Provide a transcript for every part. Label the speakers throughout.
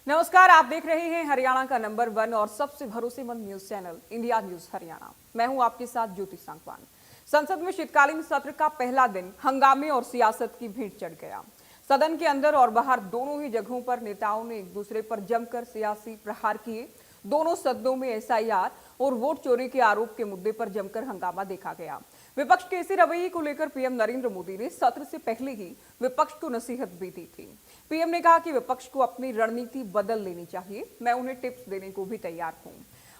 Speaker 1: नमस्कार, आप देख रहे हैं हरियाणा का नंबर 1 और सबसे भरोसेमंद news channel India news Haryana. मैं हूं आपके साथ ज्योति सांगवान। संसद में शीतकालीन सत्र का पहला दिन हंगामे और सियासत की भीड़ चढ़ गया। सदन के अंदर और बाहर दोनों ही जगहों पर नेताओं ने एक दूसरे पर जमकर सियासी प्रहार किए। दोनों सदनों में एसआईआर और वोट चोरी के आरोप के मुद्दे पर जमकर हंगामा देखा गया। विपक्ष के इसी रवैये को लेकर पीएम नरेंद्र मोदी ने सत्र से पहले ही विपक्ष को नसीहत भी दी थी। पीएम ने कहा कि विपक्ष को अपनी रणनीति बदल लेनी चाहिए। मैं उन्हें टिप्स देने को भी तैयार हूं।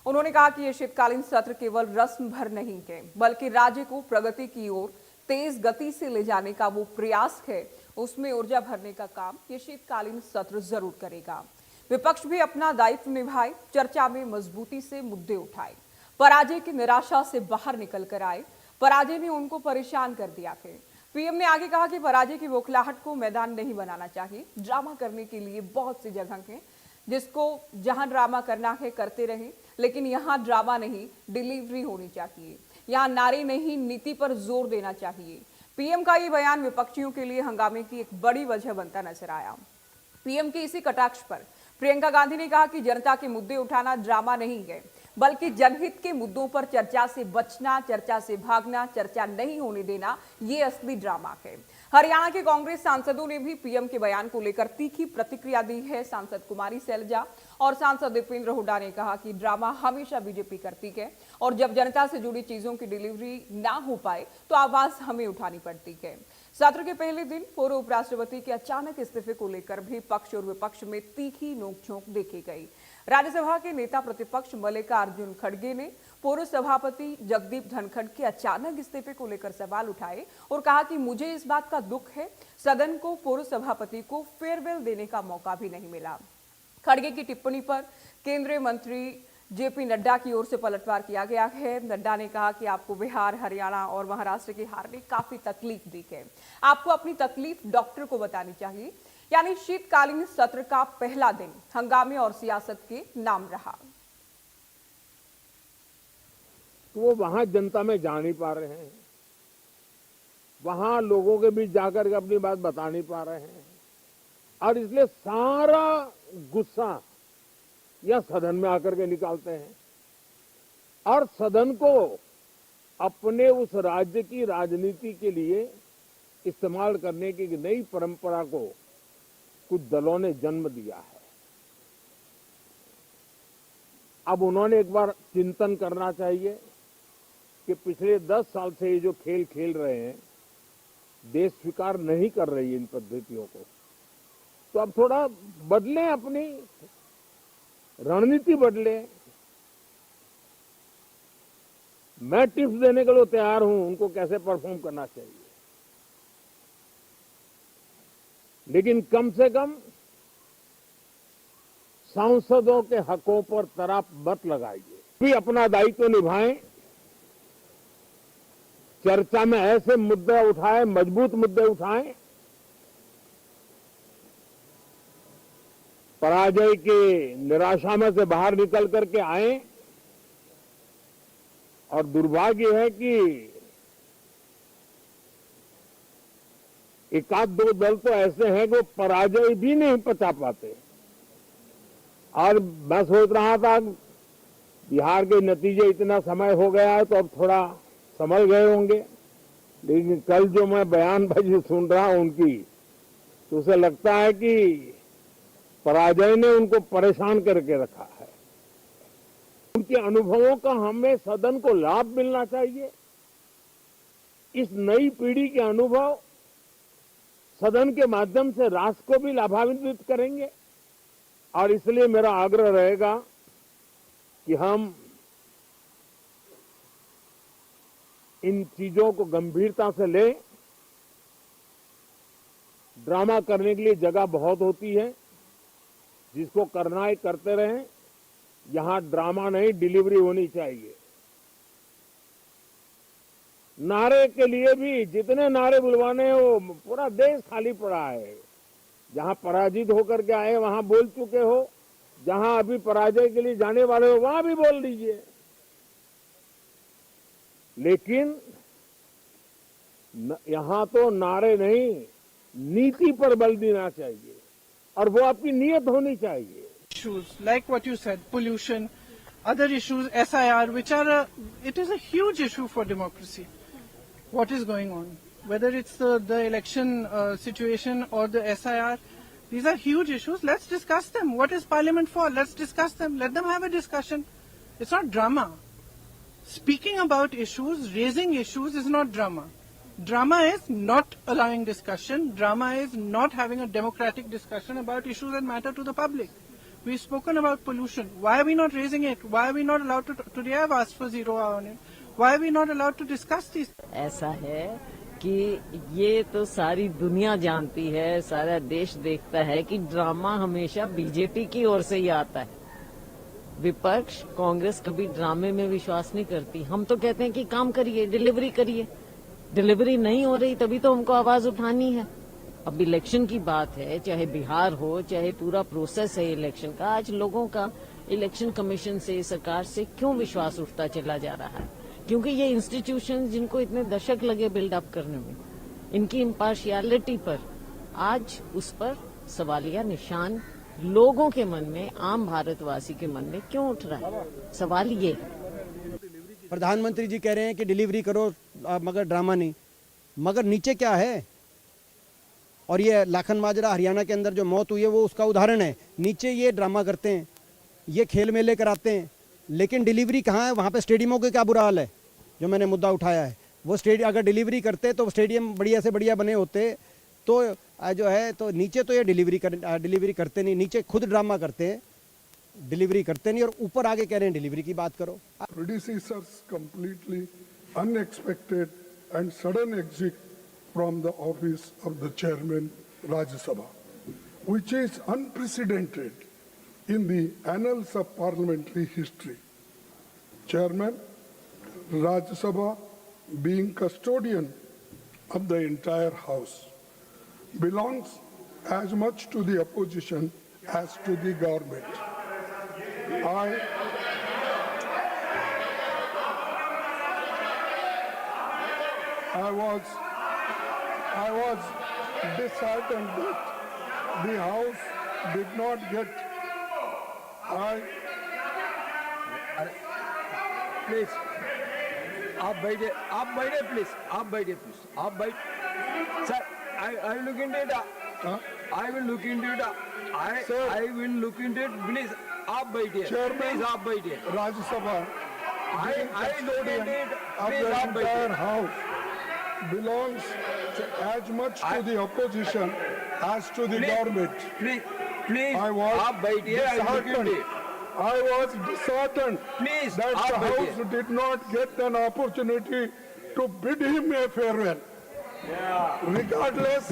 Speaker 1: उन्होंने कहा कि यह शीतकालीन सत्र केवल रस्म भर नहीं है, बल्कि राज्य को प्रगति की ओर तेज गति से ले जाने का वो प्रयास है। उसमें ऊर्जा भरने का काम ये शीतकालीन सत्र जरूर करेगा। विपक्ष भी अपना दायित्व निभाए, चर्चा में मजबूती से मुद्दे उठाए, पराजय की निराशा से बाहर निकल कर आए। पराजय ने उनको परेशान कर दिया है। पीएम ने आगे कहा कि पराजय की बौखलाहट को मैदान नहीं बनाना चाहिए। ड्रामा करने के लिए बहुत सी जगह है, जिसको जहां ड्रामा करना है करते रहे, लेकिन यहां ड्रामा नहीं, डिलीवरी होनी चाहिए। यहां नारे नहीं, नीति पर जोर देना चाहिए। पीएम का ये बयान विपक्षियों के लिए हंगामे की एक बड़ी वजह बनता नजर आया। पीएम के इसी कटाक्ष पर प्रियंका गांधी ने कहा कि जनता के मुद्दे उठाना ड्रामा नहीं है, बल्कि जनहित के मुद्दों पर चर्चा से बचना, चर्चा से भागना, चर्चा नहीं होने देना, ये असली ड्रामा है। हरियाणा के कांग्रेस सांसदों ने भी पीएम के बयान को लेकर तीखी प्रतिक्रिया दी है। सांसद कुमारी सैलजा और सांसद दीपेंद्र हुड्डा ने कहा कि ड्रामा हमेशा बीजेपी करती है और जब जनता से जुड़ी चीजों की डिलीवरी ना हो पाए तो आवाज हमें उठानी पड़ती है। सत्र के पहले दिन पूर्व उपराष्ट्रपति के अचानक इस्तीफे को लेकर भी पक्ष और विपक्ष में तीखी नोकझोंक देखी गई। राज्यसभा के नेता प्रतिपक्ष मल्लिकार्जुन खड़गे ने पूर्व सभापति जगदीप धनखड़ के अचानक इस्तीफे को लेकर सवाल उठाए और कहा कि मुझे इस बात का दुख है, सदन को पूर्व सभापति को फेयरवेल देने का मौका भी नहीं मिला। खड़गे की टिप्पणी पर केंद्रीय मंत्री जेपी नड्डा की ओर से पलटवार किया गया है। नड्डा ने कहा कि आपको बिहार, हरियाणा और महाराष्ट्र की हार ने काफी तकलीफ दी है। आपको अपनी तकलीफ डॉक्टर को बतानी चाहिए। यानी शीतकालीन सत्र का पहला दिन हंगामे और सियासत के नाम रहा।
Speaker 2: तो वो वहां जनता में जा नहीं पा रहे हैं, वहां लोगों के बीच जाकर के अपनी बात बता नहीं पा रहे हैं और इसलिए सारा गुस्सा या सदन में आकर के निकालते हैं और सदन को अपने उस राज्य की राजनीति के लिए इस्तेमाल करने की नई परंपरा को कुछ दलों ने जन्म दिया है। अब उन्होंने एक बार चिंतन करना चाहिए कि पिछले 10 साल से ये जो खेल खेल रहे हैं, देश स्वीकार नहीं कर रही है इन पद्धतियों को, तो अब थोड़ा बदलें, अपनी रणनीति बदले। मैं टिप्स देने के लिए तैयार हूं उनको कैसे परफॉर्म करना चाहिए, लेकिन कम से कम सांसदों के हकों पर तराप मत लगाइए। भी अपना दायित्व निभाएं, चर्चा में ऐसे मुद्दे उठाएं, मजबूत मुद्दे उठाएं, पराजय की निराशा में से बाहर निकल करके आए। और दुर्भाग्य है कि एक आध दो दल तो ऐसे हैं कि पराजय भी नहीं पचा पाते। और मैं सोच रहा था बिहार के नतीजे इतना समय हो गया है तो अब थोड़ा संभल गए होंगे, लेकिन कल जो मैं बयानबाजी सुन रहा हूं उनकी, तो उसे लगता है कि पराजय ने उनको परेशान करके रखा है। उनके अनुभवों का हमें सदन को लाभ मिलना चाहिए। इस नई पीढ़ी के अनुभव सदन के माध्यम से राष्ट्र को भी लाभान्वित करेंगे और इसलिए मेरा आग्रह रहेगा कि हम इन चीजों को गंभीरता से लें। ड्रामा करने के लिए जगह बहुत होती है, जिसको करना है करते रहें। यहां ड्रामा नहीं, डिलीवरी होनी चाहिए। नारे के लिए भी जितने नारे बुलवाने हैं वो पूरा देश खाली पड़ा है। जहां पराजित होकर के आए वहां बोल चुके हो, जहां अभी पराजय के लिए जाने वाले हो वहां भी बोल दीजिए, लेकिन यहां तो नारे नहीं, नीति पर बल देना चाहिए और वो आपकी नीयत होनी चाहिए।
Speaker 3: issues like what you said, pollution, other issues, SIR, which are it is a huge issue for democracy. What is going on, whether it's the election situation or the SIR, these are huge issues. Let's discuss them. What is Parliament for? Let's discuss them. Let them have a discussion. It's not drama. Speaking about issues, raising issues is not drama. Drama is not allowing discussion. Drama is not having a democratic discussion about issues that matter to the public. We've spoken about pollution. Why are we not raising it? Why are we not allowed to? Today I've asked for zero hour on it. Why are we not allowed to discuss these?
Speaker 4: ऐसा है कि ये तो सारी दुनिया जानती है, सारा देश देखता है कि ड्रामा हमेशा बीजेपी की ओर से ही आता है। विपक्ष, कांग्रेस कभी ड्रामे में विश्वास नहीं करती। हम तो कहते हैं कि काम करिए, डिलीवरी करिए। डिलीवरी नहीं हो रही तभी तो हमको आवाज उठानी है। अब इलेक्शन की बात है, चाहे बिहार हो, चाहे पूरा प्रोसेस है इलेक्शन का, आज लोगों का इलेक्शन कमीशन से, सरकार से क्यों विश्वास उठता चला जा रहा है? क्योंकि ये इंस्टीट्यूशन जिनको इतने दशक लगे बिल्डअप करने में, इनकी इम्पार्शियलिटी पर आज उस पर सवालिया निशान लोगों के मन में, आम भारतवासी के मन में क्यों उठ रहा है? सवाल ये है।
Speaker 5: प्रधानमंत्री जी कह रहे हैं कि डिलीवरी करो मगर ड्रामा नहीं, मगर नीचे क्या है? और ये लाखन माजरा हरियाणा के अंदर जो मौत हुई है वो उसका उदाहरण है। नीचे ये ड्रामा करते हैं, ये खेल मेले कराते हैं, लेकिन डिलीवरी कहाँ है? वहाँ पे स्टेडियमों के क्या बुरा हाल है जो मैंने मुद्दा उठाया है। वो स्टेडियम अगर डिलीवरी करते तो स्टेडियम बढ़िया से बढ़िया बने होते, तो जो है तो नीचे तो ये डिलीवरी करते नहीं, नीचे खुद ड्रामा करते हैं, डिलीवरी करते नहीं, और ऊपर आगे कह रहे हैं डिलीवरी की बात करो।
Speaker 6: Predecessors completely unexpected and sudden exit from the office of the chairman Rajya Sabha, which is unprecedented in the annals of parliamentary history. Chairman Rajya Sabha, being custodian of the entire house, belongs as much to the opposition as to the government. I was disheartened that the House did not get.
Speaker 7: Please आप बैठे please आप बैठ sir I will look into it I will look into it I will look into it please आप बैठिए please आप बैठिए
Speaker 6: Rajya Sabha,
Speaker 7: I look into it
Speaker 6: of
Speaker 7: please
Speaker 6: the
Speaker 7: आप
Speaker 6: entire
Speaker 7: बैठिए
Speaker 6: house belongs as much to the opposition as to the government.
Speaker 7: Please
Speaker 6: I was
Speaker 7: आप बैठिए I look into
Speaker 6: disheartened.
Speaker 7: It
Speaker 6: I was disheartened
Speaker 7: Please,
Speaker 6: that
Speaker 7: आप
Speaker 6: the
Speaker 7: बैठिए।
Speaker 6: House did not get an opportunity to bid him a farewell. Regardless,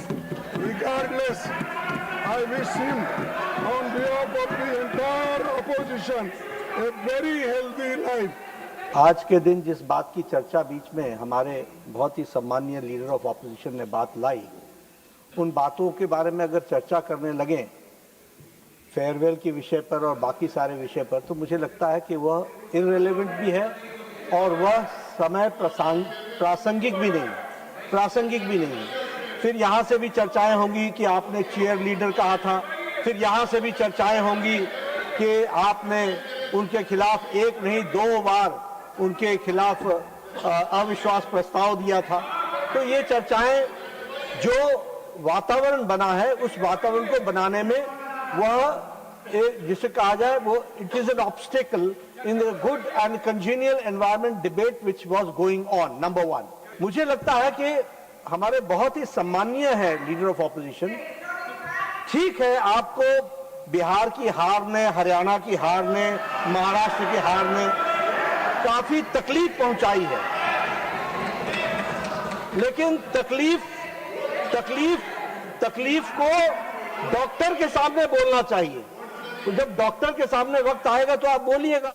Speaker 6: I wish him on behalf of the entire opposition a very healthy life.
Speaker 8: आज के दिन जिस बात की चर्चा बीच में हमारे बहुत ही सम्मानीय लीडर ऑफ ऑपोजिशन ने बात लाई, उन बातों के बारे में अगर चर्चा करने लगे फेयरवेल के विषय पर और बाकी सारे विषय पर, तो मुझे लगता है कि वह इररिलेवेंट भी है और वह समय प्रासंगिक भी नहीं। फिर यहाँ से भी चर्चाएं होंगी कि आपने चीयर लीडर कहा था, फिर यहाँ से भी चर्चाएं होंगी कि आपने उनके खिलाफ एक नहीं 2 बार उनके खिलाफ अविश्वास प्रस्ताव दिया था। तो ये चर्चाएं, जो वातावरण बना है उस वातावरण को बनाने में वह जिसे कहा जाए वो it is an obstacle in the good and congenial environment debate which was going on. Number 1, मुझे लगता है कि हमारे बहुत ही सम्मानीय है लीडर ऑफ ऑपोजिशन। ठीक है, आपको बिहार की हार ने, हरियाणा की हार ने, महाराष्ट्र की हार ने काफी तकलीफ पहुंचाई है, लेकिन तकलीफ को डॉक्टर के सामने बोलना चाहिए। तो जब डॉक्टर के सामने वक्त आएगा तो आप बोलिएगा।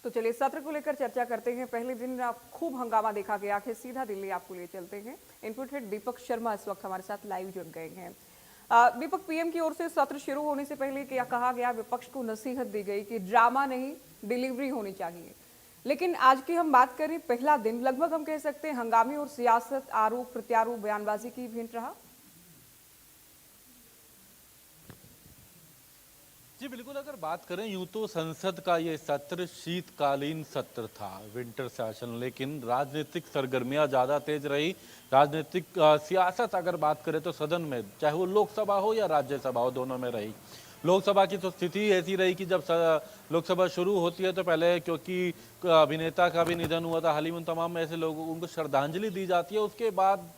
Speaker 1: तो चलिए सत्र को लेकर चर्चा करते हैं। पहले दिन खूब हंगामा देखा गया कि सीधा दिल्ली आपको ले चलते हैं। इनपुट हेड दीपक शर्मा इस वक्त हमारे साथ लाइव जुड़ गए हैं। दीपक, पीएम की ओर से सत्र शुरू होने से पहले क्या कहा गया? विपक्ष को नसीहत दी गई कि ड्रामा नहीं, डिलीवरी होनी चाहिए। लेकिन आज की हम बात करें, पहला दिन लगभग हम कह सकते हैं हंगामे और सियासत, आरोप प्रत्यारोप, बयानबाजी की भेंट रहा।
Speaker 9: जी बिल्कुल, अगर बात करें यूं तो संसद का ये सत्र शीतकालीन सत्र था, विंटर सेशन, लेकिन राजनीतिक सरगर्मियां ज्यादा तेज रही। राजनीतिक सियासत अगर बात करें तो सदन में, चाहे वो लोकसभा हो या राज्यसभा हो, दोनों में रही। लोकसभा की तो स्थिति ऐसी रही कि जब लोकसभा शुरू होती है तो पहले, क्योंकि अभिनेता का भी निधन हुआ था हाल ही में, तमाम ऐसे लोगों उनको श्रद्धांजलि दी जाती है। उसके बाद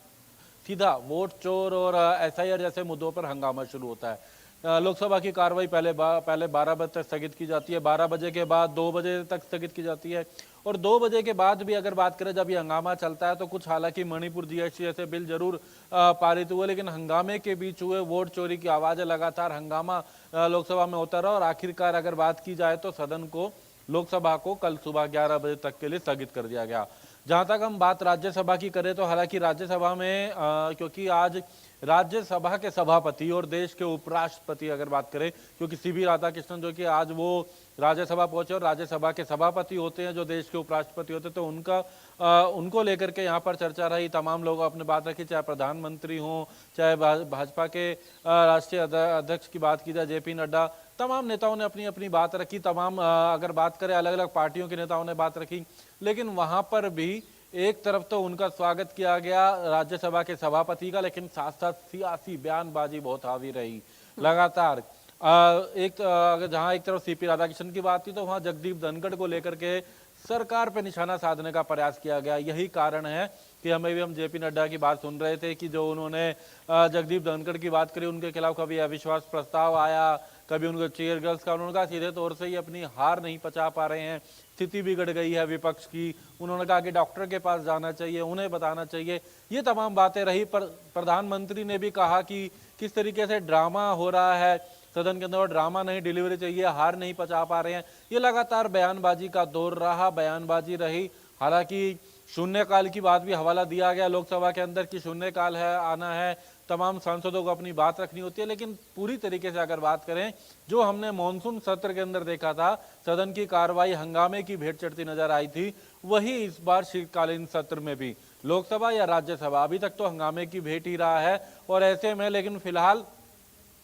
Speaker 9: सीधा वोट चोर और एसआईआर जैसे मुद्दों पर हंगामा शुरू होता है। लोकसभा की कार्रवाई पहले 12 बजे तक स्थगित की जाती है, 12 बजे के बाद 2 बजे तक स्थगित की जाती है, और 2 बजे के बाद भी अगर बात करें जब ये हंगामा चलता है तो कुछ, हालांकि मणिपुर जीएसटी जैसे बिल जरूर पारित हुए, लेकिन हंगामे के बीच हुए वोट चोरी की आवाजें, लगातार हंगामा लोकसभा में होता रहा, और आखिरकार अगर बात की जाए तो सदन को, लोकसभा को कल सुबह 11 बजे तक के लिए स्थगित कर दिया गया। जहां तक हम बात राज्यसभा की करें तो हालांकि राज्यसभा में क्योंकि आज राज्यसभा के सभापति और देश के उपराष्ट्रपति अगर बात करें, क्योंकि सीबी राधाकृष्णन जो कि आज वो राज्यसभा पहुंचे और राज्यसभा के सभापति होते हैं जो देश के उपराष्ट्रपति होते हैं, तो उनको लेकर के यहाँ पर चर्चा रही। तमाम लोग अपने बात रखी, चाहे प्रधानमंत्री हों, चाहे भाजपा के राष्ट्रीय अध्यक्ष की बात की जाए जेपी नड्डा, तमाम नेताओं ने अपनी अपनी बात रखी। तमाम अगर बात करें अलग अलग पार्टियों के नेताओं ने बात रखी, लेकिन वहां पर भी एक तरफ तो उनका स्वागत किया गया राज्यसभा के सभापति का, लेकिन साथ साथ सियासी बयानबाजी बहुत हावी रही लगातार। जहां एक तरफ सीपी राधाकृष्णन की बात थी तो वहां जगदीप धनखड़ को लेकर के सरकार पे निशाना साधने का प्रयास किया गया। यही कारण है कि हम जेपी नड्डा की बात सुन रहे थे कि जो उन्होंने जगदीप धनखड़ की बात करी, उनके खिलाफ कभी अविश्वास प्रस्ताव आया, कभी उनको चेयर गर्ल्स का, उन्होंने कहा सीधे तौर से ही अपनी हार नहीं पचा पा रहे हैं, स्थिति बिगड़ गई है विपक्ष की। उन्होंने कहा कि डॉक्टर के पास जाना चाहिए, उन्हें बताना चाहिए, ये तमाम बातें रही। पर प्रधानमंत्री ने भी कहा कि किस तरीके से ड्रामा हो रहा है सदन के अंदर, और ड्रामा नहीं, डिलीवरी चाहिए, हार नहीं पचा पा रहे हैं। ये लगातार बयानबाजी का दौर रहा, बयानबाजी रही। हालांकि शून्यकाल की बात भी हवाला दिया गया लोकसभा के अंदर कि शून्यकाल है, आना है, तमाम सांसदों को अपनी बात रखनी होती है, लेकिन पूरी तरीके से अगर बात करें, जो हमने मॉनसून सत्र के अंदर देखा था, सदन की कार्रवाई हंगामे की भेंट चढ़ती नजर आई थी, वही इस बार शीतकालीन सत्र में भी, लोकसभा या राज्यसभा, अभी तक तो हंगामे की भेंट ही रहा है। और ऐसे में लेकिन फिलहाल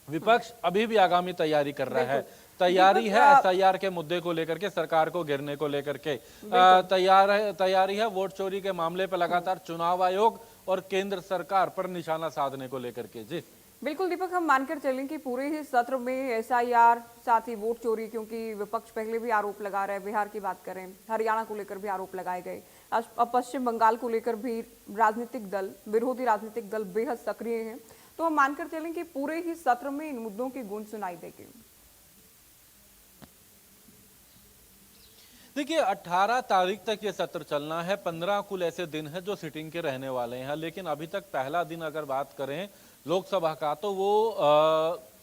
Speaker 9: विपक्ष अभी भी आगामी तैयारी कर रहा है। तैयारी है एसआईआर के मुद्दे को लेकर के, सरकार को घेरने को लेकर के तैयारी है वोट चोरी के मामले पर लगातार चुनाव आयोग और केंद्र सरकार पर निशाना साधने को लेकर के। जी
Speaker 1: बिल्कुल दीपक, हम मानकर चलें कि पूरे ही सत्र में एसआईआर, साथ ही वोट चोरी, क्योंकि विपक्ष पहले भी आरोप लगा रहे हैं, बिहार की बात करें, हरियाणा को लेकर भी आरोप लगाए गए, अब पश्चिम बंगाल को लेकर भी राजनीतिक दल, विरोधी राजनीतिक दल बेहद सक्रिय हैं, तो हम मानकर चलें कि पूरे ही सत्र में इन मुद्दों की गूंज सुनाई देगी।
Speaker 9: देखिए 18 तारीख तक ये सत्र चलना है, 15 कुल ऐसे दिन है जो सिटिंग के रहने वाले हैं, लेकिन अभी तक पहला दिन अगर बात करें लोकसभा का तो वो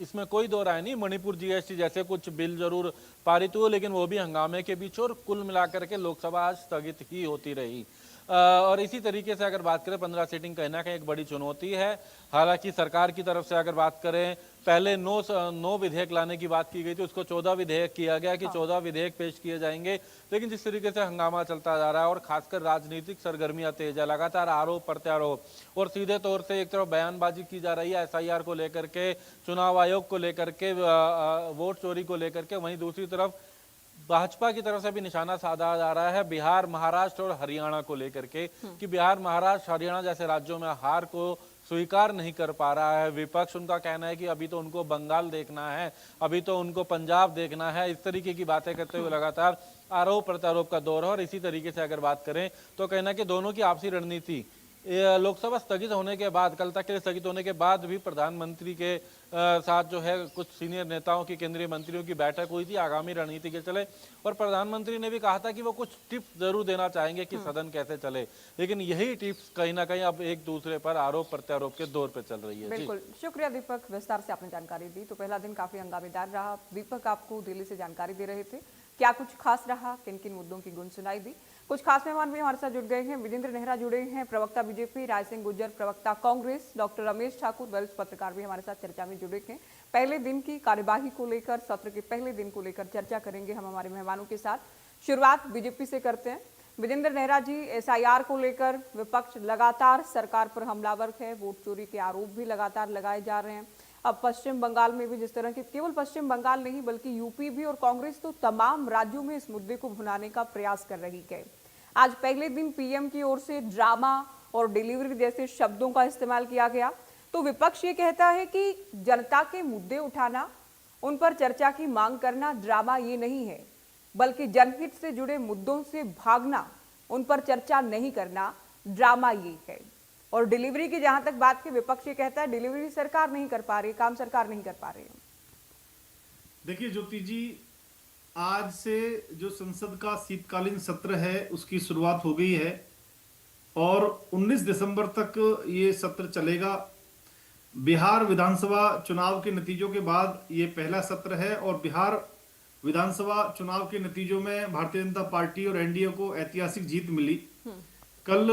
Speaker 9: इसमें कोई दो राय नहीं, मणिपुर जीएसटी जैसे कुछ बिल जरूर पारित हुए, लेकिन वो भी हंगामे के बीच, और कुल मिलाकर के लोकसभा आज स्थगित ही होती रही। और इसी तरीके से अगर बात करें 15 सीटिंग कहीं ना कहीं एक बड़ी चुनौती है। हालांकि सरकार की तरफ से अगर बात करें, पहले 9 विधेयक लाने की बात की गई थी, उसको 14 विधेयक किया गया कि 14 विधेयक पेश किए जाएंगे, लेकिन जिस तरीके से हंगामा चलता जा रहा है और खासकर राजनीतिक सरगर्मियां तेज है, लगातार आरोप प्रत्यारोप, और सीधे तौर से एक तरफ बयानबाजी की जा रही है एसआईआर को लेकर के, चुनाव आयोग को लेकर के, वोट चोरी को लेकर के, वहीं दूसरी तरफ भाजपा की तरफ से भी निशाना साधा जा रहा है बिहार, महाराष्ट्र और हरियाणा को लेकर के, कि बिहार, महाराष्ट्र, हरियाणा जैसे राज्यों में हार को स्वीकार नहीं कर पा रहा है विपक्ष। उनका कहना है कि अभी तो उनको बंगाल देखना है, अभी तो उनको पंजाब देखना है, इस तरीके की बातें करते हुए लगातार आरोप प्रत्यारोप का दौर है। और इसी तरीके से अगर बात करें तो कहना कि दोनों की आपसी रणनीति, लोकसभा स्थगित होने के बाद, कल तक के लिए स्थगित होने के बाद भी प्रधानमंत्री के साथ जो है कुछ सीनियर नेताओं की, केंद्रीय मंत्रियों की बैठक हुई थी आगामी रणनीति के चले, और प्रधानमंत्री ने भी कहा था कि वो कुछ टिप्स जरूर देना चाहेंगे कि सदन कैसे चले, लेकिन यही टिप्स कहीं ना कहीं अब एक दूसरे पर आरोप प्रत्यारोप के दौर पर चल रही है।
Speaker 1: बिल्कुल, शुक्रिया दीपक, विस्तार से आपने जानकारी दी। तो पहला दिन काफी हंगामेदार रहा, दीपक आपको दिल्ली से जानकारी दे रहे थे, क्या कुछ खास रहा, किन किन मुद्दों की गूंज सुनाई दी। कुछ खास मेहमान भी हमारे साथ जुड़ गए हैं, विजेंद्र नेहरा जुड़े हैं, प्रवक्ता बीजेपी, राय सिंह गुज्जर प्रवक्ता कांग्रेस, डॉक्टर रमेश ठाकुर वरिष्ठ पत्रकार भी हमारे साथ चर्चा में जुड़े हैं। पहले दिन की कार्यवाही को लेकर, सत्र के पहले दिन को लेकर चर्चा करेंगे हम हमारे मेहमानों के साथ। शुरुआत बीजेपी से करते हैं। विजेंद्र नेहरा जी, एसआईआर को लेकर विपक्ष लगातार सरकार पर हमलावर है, वोट चोरी के आरोप भी लगातार लगाए जा रहे हैं। अब पश्चिम बंगाल में भी जिस तरह की, केवल पश्चिम बंगाल नहीं बल्कि यूपी भी, और कांग्रेस तो तमाम राज्यों में इस मुद्दे को भुनाने का प्रयास कर रही है। आज पहले दिन पीएम की ओर से ड्रामा और डिलीवरी जैसे शब्दों का इस्तेमाल किया गया। तो विपक्ष ये कहता है कि जनता के मुद्दे उठाना, उन पर चर्चा की मांग करना ड्रामा ये नहीं है, बल्कि जनहित से जुड़े मुद्दों से भागना, उन पर चर्चा नहीं करना ड्रामा ये है। और डिलीवरी की जहां तक बात की, विपक्ष ये कहता है डिलीवरी सरकार नहीं कर पा रही, काम सरकार नहीं कर पा रही।
Speaker 10: देखिए ज्योति जी, आज से जो संसद का शीतकालीन सत्र है उसकी शुरुआत हो गई है और 19 दिसंबर तक ये सत्र चलेगा। बिहार विधानसभा चुनाव के नतीजों के बाद ये पहला सत्र है और बिहार विधानसभा चुनाव के नतीजों में भारतीय जनता पार्टी और एनडीए को ऐतिहासिक जीत मिली। कल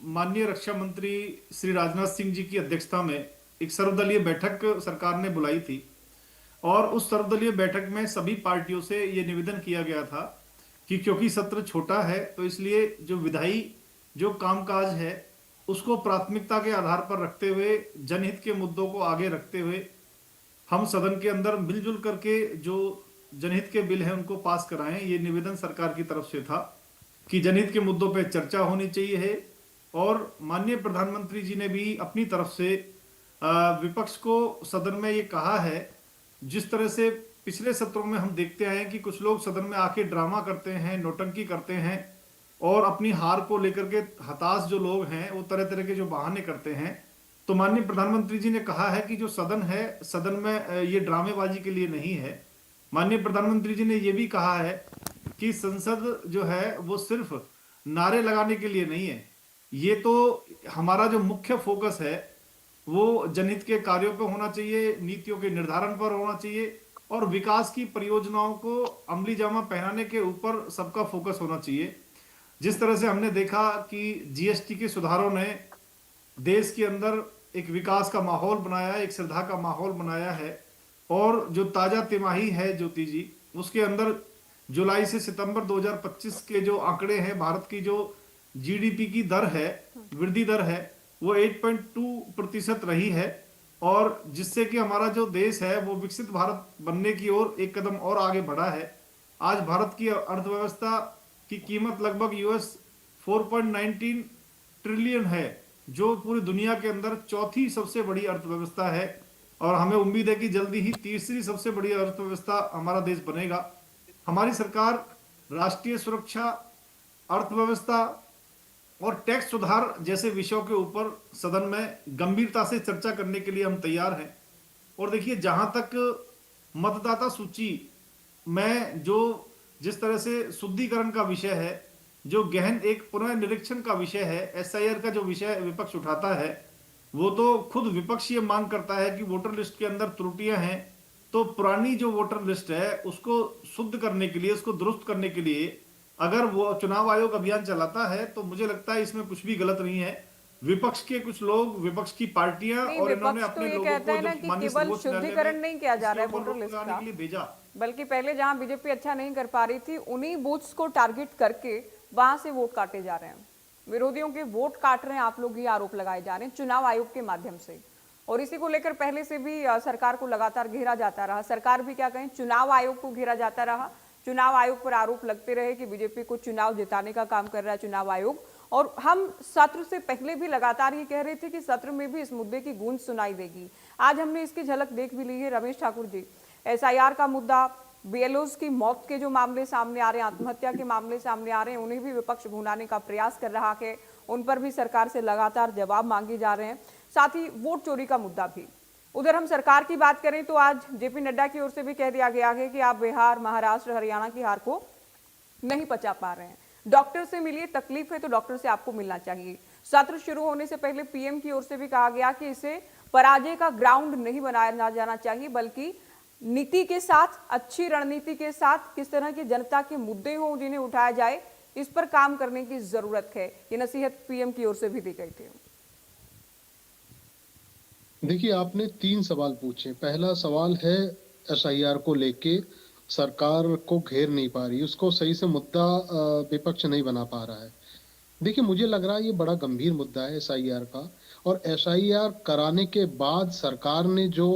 Speaker 10: माननीय रक्षा मंत्री श्री राजनाथ सिंह जी की अध्यक्षता में एक सर्वदलीय बैठक सरकार ने बुलाई थी और उस सर्वदलीय बैठक में सभी पार्टियों से ये निवेदन किया गया था कि क्योंकि सत्र छोटा है तो इसलिए जो विधायी जो कामकाज है उसको प्राथमिकता के आधार पर रखते हुए, जनहित के मुद्दों को आगे रखते हुए हम सदन के अंदर मिलजुल करके जो जनहित के बिल हैं उनको पास कराएं। ये निवेदन सरकार की तरफ से था कि जनहित के मुद्दों पे चर्चा होनी चाहिए है। और माननीय प्रधानमंत्री जी ने भी अपनी तरफ से विपक्ष को सदन में ये कहा है, जिस तरह से पिछले सत्रों में हम देखते आए हैं कि कुछ लोग सदन में आके ड्रामा करते हैं, नौटंकी करते हैं और अपनी हार को लेकर के हताश जो लोग हैं वो तरह तरह के जो बहाने करते हैं। तो माननीय प्रधानमंत्री जी ने कहा है कि जो सदन है, सदन में ये ड्रामेबाजी के लिए नहीं है। माननीय प्रधानमंत्री जी ने ये भी कहा है कि संसद जो है वो सिर्फ नारे लगाने के लिए नहीं है, ये तो हमारा जो मुख्य फोकस है वो जनहित के कार्यों पर होना चाहिए, नीतियों के निर्धारण पर होना चाहिए और विकास की परियोजनाओं को अमली जामा पहनाने के ऊपर सबका फोकस होना चाहिए। जिस तरह से हमने देखा कि जीएसटी के सुधारों ने देश के अंदर एक विकास का माहौल बनाया, एक श्रद्धा का माहौल बनाया है और जो ताजा तिमाही है ज्योति जी, उसके अंदर जुलाई से सितंबर 2025 के जो आंकड़े हैं, भारत की जो जीडीपी की दर है, वृद्धि दर है, वो 8.2% रही है और जिससे कि हमारा जो देश है वो विकसित भारत बनने की ओर एक कदम और आगे बढ़ा है। आज भारत की अर्थव्यवस्था की कीमत लगभग $4.19 ट्रिलियन है, जो पूरी दुनिया के अंदर चौथी सबसे बड़ी अर्थव्यवस्था है और हमें उम्मीद है कि जल्दी ही तीसरी सबसे बड़ी अर्थव्यवस्था हमारा देश बनेगा। हमारी सरकार राष्ट्रीय सुरक्षा, अर्थव्यवस्था और टैक्स सुधार जैसे विषयों के ऊपर सदन में गंभीरता से चर्चा करने के लिए हम तैयार हैं। और देखिए, जहां तक मतदाता सूची में जो जिस तरह से शुद्धिकरण का विषय है, जो गहन एक पुनः निरीक्षण का विषय है, एसआईआर का जो विषय विपक्ष उठाता है, वो तो खुद विपक्ष ये मांग करता है कि वोटर लिस्ट के अंदर त्रुटियां हैं, तो पुरानी जो वोटर लिस्ट है उसको शुद्ध करने के लिए, उसको दुरुस्त करने के लिए अगर वो चुनाव आयोग अभियान चलाता है तो मुझे लगता है इसमें कुछ भी गलत नहीं है। विपक्ष के कुछ लोग, विपक्ष की पार्टियां और इन्होंने अपने लोगों को जो माननीय सर्वोच्च
Speaker 1: शुद्धिकरण नहीं किया जा रहा है वोटर लिस्ट का,
Speaker 10: के लिए भेजा,
Speaker 1: बल्कि पहले जहां बीजेपी अच्छा नहीं कर पा रही थी उन्हीं बूथ्स को टारगेट करके वहां से वोट काटे जा रहे हैं, विरोधियों के वोट काट रहे हैं आप लोग, ये आरोप लगाए जा रहे हैं चुनाव आयोग के माध्यम से। और इसी को लेकर पहले से भी सरकार को लगातार घेरा जाता रहा, सरकार भी क्या कहें, चुनाव आयोग को घेरा जाता रहा, चुनाव आयोग पर आरोप लगते रहे कि बीजेपी को चुनाव जिताने का काम कर रहा है चुनाव आयोग। और हम सत्र से पहले भी लगातार ये कह रहे थे कि सत्र में भी इस मुद्दे की गूंज सुनाई देगी। आज हमने इसकी झलक देख भी ली है। रमेश ठाकुर जी, एसआईआर का मुद्दा, बीएलओज की मौत के जो मामले सामने आ रहे हैं, आत्महत्या के मामले सामने आ रहे हैं, उन्हें भी विपक्ष भुनाने का प्रयास कर रहा है, उन पर भी सरकार से लगातार जवाब मांगे जा रहे हैं। साथ ही वोट चोरी का मुद्दा भी। उधर हम सरकार की बात करें तो आज जेपी नड्डा की ओर से भी कह दिया गया है कि आप बिहार, महाराष्ट्र, हरियाणा की हार को नहीं पचा पा रहे हैं। डॉक्टर से मिलिए, तकलीफ है तो डॉक्टर से आपको मिलना चाहिए। सत्र शुरू होने से पहले पीएम की ओर से भी कहा गया कि इसे पराजय का ग्राउंड नहीं बनाया जाना चाहिए, बल्कि नीति के साथ, अच्छी रणनीति के साथ किस तरह के जनता के मुद्दे हों जिन्हें उठाया जाए, इस पर काम करने की जरूरत है। ये नसीहत पीएम की ओर से भी दी गई थी।
Speaker 11: देखिए, आपने 3 सवाल पूछे। पहला सवाल है एसआईआर को लेके सरकार को घेर नहीं पा रही, उसको सही से मुद्दा विपक्ष नहीं बना पा रहा है। देखिए, मुझे लग रहा है ये बड़ा गंभीर मुद्दा है एसआईआर का और एसआईआर कराने के बाद सरकार ने जो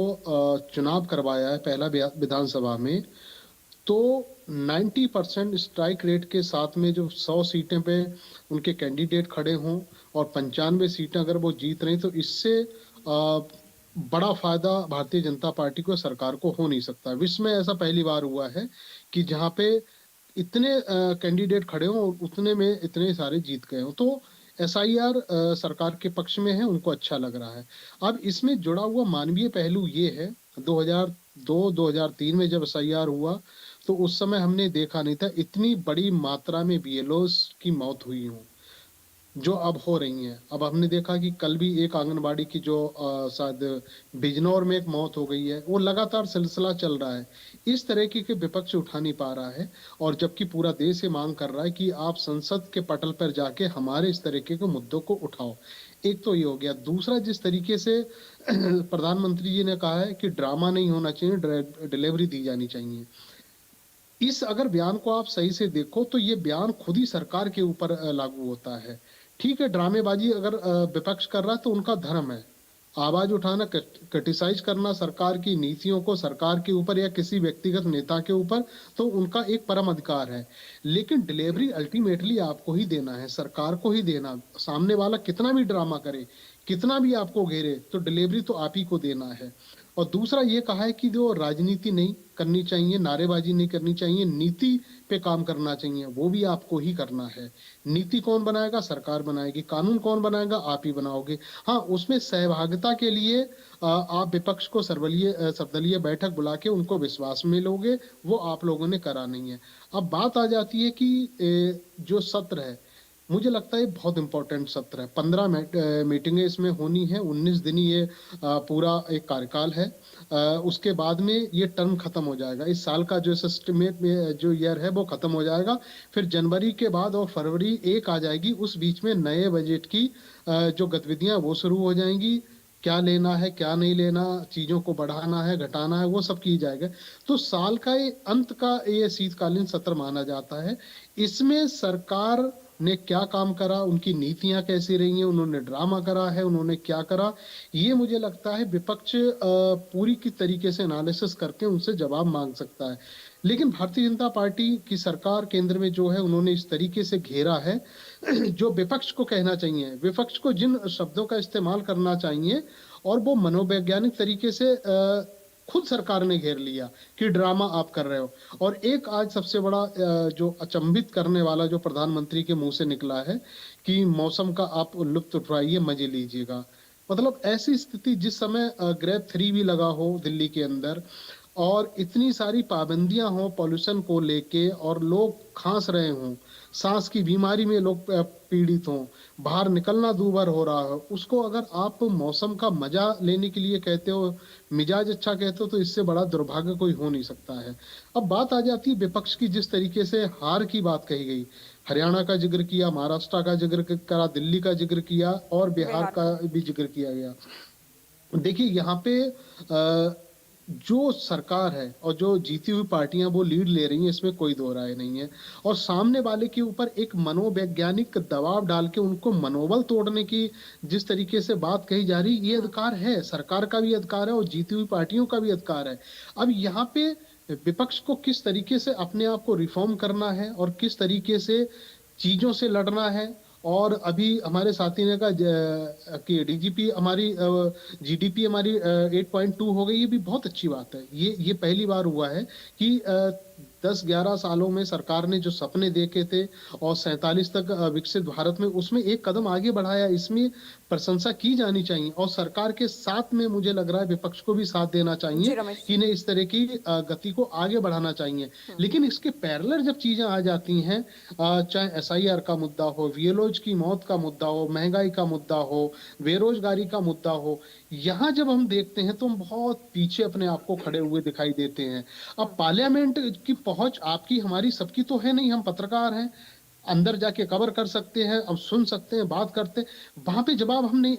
Speaker 11: चुनाव करवाया है पहला विधानसभा में, तो 90% स्ट्राइक रेट के साथ में जो 100 सीटें पे उनके कैंडिडेट खड़े हों और 95 सीटें अगर वो जीत रही, तो इससे बड़ा फायदा भारतीय जनता पार्टी को, सरकार को हो नहीं सकता। विश्व में ऐसा पहली बार हुआ है कि जहां पे इतने कैंडिडेट खड़े हों और उतने में इतने सारे जीत गए हों। तो एसआईआर सरकार के पक्ष में है, उनको अच्छा लग रहा है। अब इसमें जुड़ा हुआ मानवीय पहलू ये है, 2002-2003 में जब एसआईआर हुआ तो उस समय हमने देखा नहीं था इतनी बड़ी मात्रा में बीएलओस की मौत हुई हो जो अब हो रही हैं। अब हमने देखा कि कल भी एक आंगनबाड़ी की जो शायद बिजनौर में एक मौत हो गई है, वो लगातार सिलसिला चल रहा है। इस तरह के विपक्ष उठा नहीं पा रहा है, और जबकि पूरा देश ये मांग कर रहा है कि आप संसद के पटल पर जाके हमारे इस तरीके के मुद्दों को उठाओ। एक तो ये हो गया। दूसरा, जिस तरीके से प्रधानमंत्री जी ने कहा है कि ड्रामा नहीं होना चाहिए, डिलीवरी दी जानी चाहिए, इस अगर बयान को आप सही से देखो तो ये बयान खुद ही सरकार के ऊपर लागू होता है। ठीक है, ड्रामेबाजी अगर विपक्ष कर रहा है तो उनका धर्म है, आवाज उठाना, क्रिटिसाइज करना सरकार की नीतियों को, सरकार के ऊपर या किसी व्यक्तिगत नेता के ऊपर, तो उनका एक परम अधिकार है। लेकिन डिलीवरी अल्टीमेटली आपको ही देना है, सरकार को ही देना। सामने वाला कितना भी ड्रामा करे, कितना भी आपको घेरे, तो डिलीवरी तो आप ही को देना है। और दूसरा ये कहा है कि जो राजनीति नहीं करनी चाहिए, नारेबाजी नहीं करनी चाहिए, नीति पे काम करना चाहिए, वो भी आपको ही करना है। नीति कौन बनाएगा? सरकार बनाएगी। कानून कौन बनाएगा? आप ही बनाओगे। हाँ, उसमें सहभागिता के लिए आप विपक्ष को सर्वदलीय बैठक बुला के उनको विश्वास में लोगे, वो आप लोगों ने करा नहीं है। अब बात आ जाती है कि जो सत्र है, मुझे लगता है बहुत इंपॉर्टेंट सत्र है। 15 मीटिंगें इसमें होनी है, 19 दिन ये पूरा एक कार्यकाल है। उसके बाद में ये टर्म खत्म हो जाएगा। इस साल का जो एस्टिमेट में जो ईयर है वो खत्म हो जाएगा। फिर जनवरी के बाद और फरवरी 1 आ जाएगी। उस बीच में नए बजट की जो गतिविधियां वो शुरू हो जाएंगी। क्या लेना है, क्या नहीं लेना, चीजों को बढ़ाना है, घटाना है, वो सब की जाएगा। तो साल का अंत का ये शीतकालीन सत्र माना जाता है। इसमें सरकार ने क्या काम करा, उनकी नीतियां कैसी रही हैं, उन्होंने ड्रामा करा है, उन्होंने क्या करा, ये मुझे लगता है विपक्ष पूरी की तरीके से एनालिसिस करके उनसे जवाब मांग सकता है। लेकिन भारतीय जनता पार्टी की सरकार केंद्र में जो है, उन्होंने इस तरीके से घेरा है जो विपक्ष को कहना चाहिए, विपक्ष को जिन शब्दों का इस्तेमाल करना चाहिए, और वो मनोवैज्ञानिक तरीके से खुद सरकार ने घेर लिया कि ड्रामा आप कर रहे हो। और एक आज सबसे बड़ा जो अचंभित करने वाला जो प्रधानमंत्री के मुंह से निकला है कि मौसम का आप लुत्फ उठाइए, मजे लीजिएगा। मतलब ऐसी स्थिति जिस समय ग्रेड 3 भी लगा हो दिल्ली के अंदर, और इतनी सारी पाबंदियां हो पॉल्यूशन को लेके, और लोग खांस रहे हों, सांस की बीमारी में लोग पीड़ित हों, बाहर निकलना दूभर हो रहा हो, उसको अगर आप मौसम का मजा लेने के लिए कहते हो, मिजाज अच्छा कहते हो, तो इससे बड़ा दुर्भाग्य कोई हो नहीं सकता है। अब बात आ जाती है विपक्ष की। जिस तरीके से हार की बात कही गई, हरियाणा का जिक्र किया, महाराष्ट्र का जिक्र करा, दिल्ली का जिक्र किया, और बिहार का भी जिक्र किया गया। देखिए, यहाँ पे जो सरकार है और जो जीती हुई पार्टियां वो लीड ले रही हैं, इसमें कोई दो राय नहीं है। और सामने वाले के ऊपर एक मनोवैज्ञानिक दबाव डाल के उनको मनोबल तोड़ने की जिस तरीके से बात कही जा रही, ये अधिकार है, सरकार का भी अधिकार है और जीती हुई पार्टियों का भी अधिकार है। अब यहाँ पे विपक्ष को किस तरीके से अपने आप को रिफॉर्म करना है और किस तरीके से चीजों से लड़ना है। और अभी हमारे साथी ने कहा कि डीजीपी हमारी जीडीपी हमारी 8.2 हो गई, ये भी बहुत अच्छी बात है। ये पहली बार हुआ है कि 10-11 सालों में सरकार ने जो सपने देखे थे और 47 तक विकसित भारत में, उसमें एक कदम आगे बढ़ाया। इसमें प्रशंसा की जानी चाहिए, और सरकार के साथ में मुझे लग रहा है विपक्ष को भी साथ देना चाहिए कि इन्हें इस तरह की गति को आगे बढ़ाना चाहिए। लेकिन इसके पैरेलल जब चीजें आ जाती हैं, चाहे एसआईआर का मुद्दा हो, वीएलओज की मौत का मुद्दा हो, महंगाई का मुद्दा हो, बेरोजगारी का मुद्दा हो, यहाँ जब हम देखते हैं तो हम बहुत पीछे अपने आप को खड़े हुए दिखाई देते हैं। अब पार्लियामेंट की पहुंच आपकी हमारी सबकी तो है नहीं, हम पत्रकार हैं, अंदर जाके कवर कर सकते हैं, हम सुन सकते हैं, बात करते हैं। वहां पे जवाब हम नहीं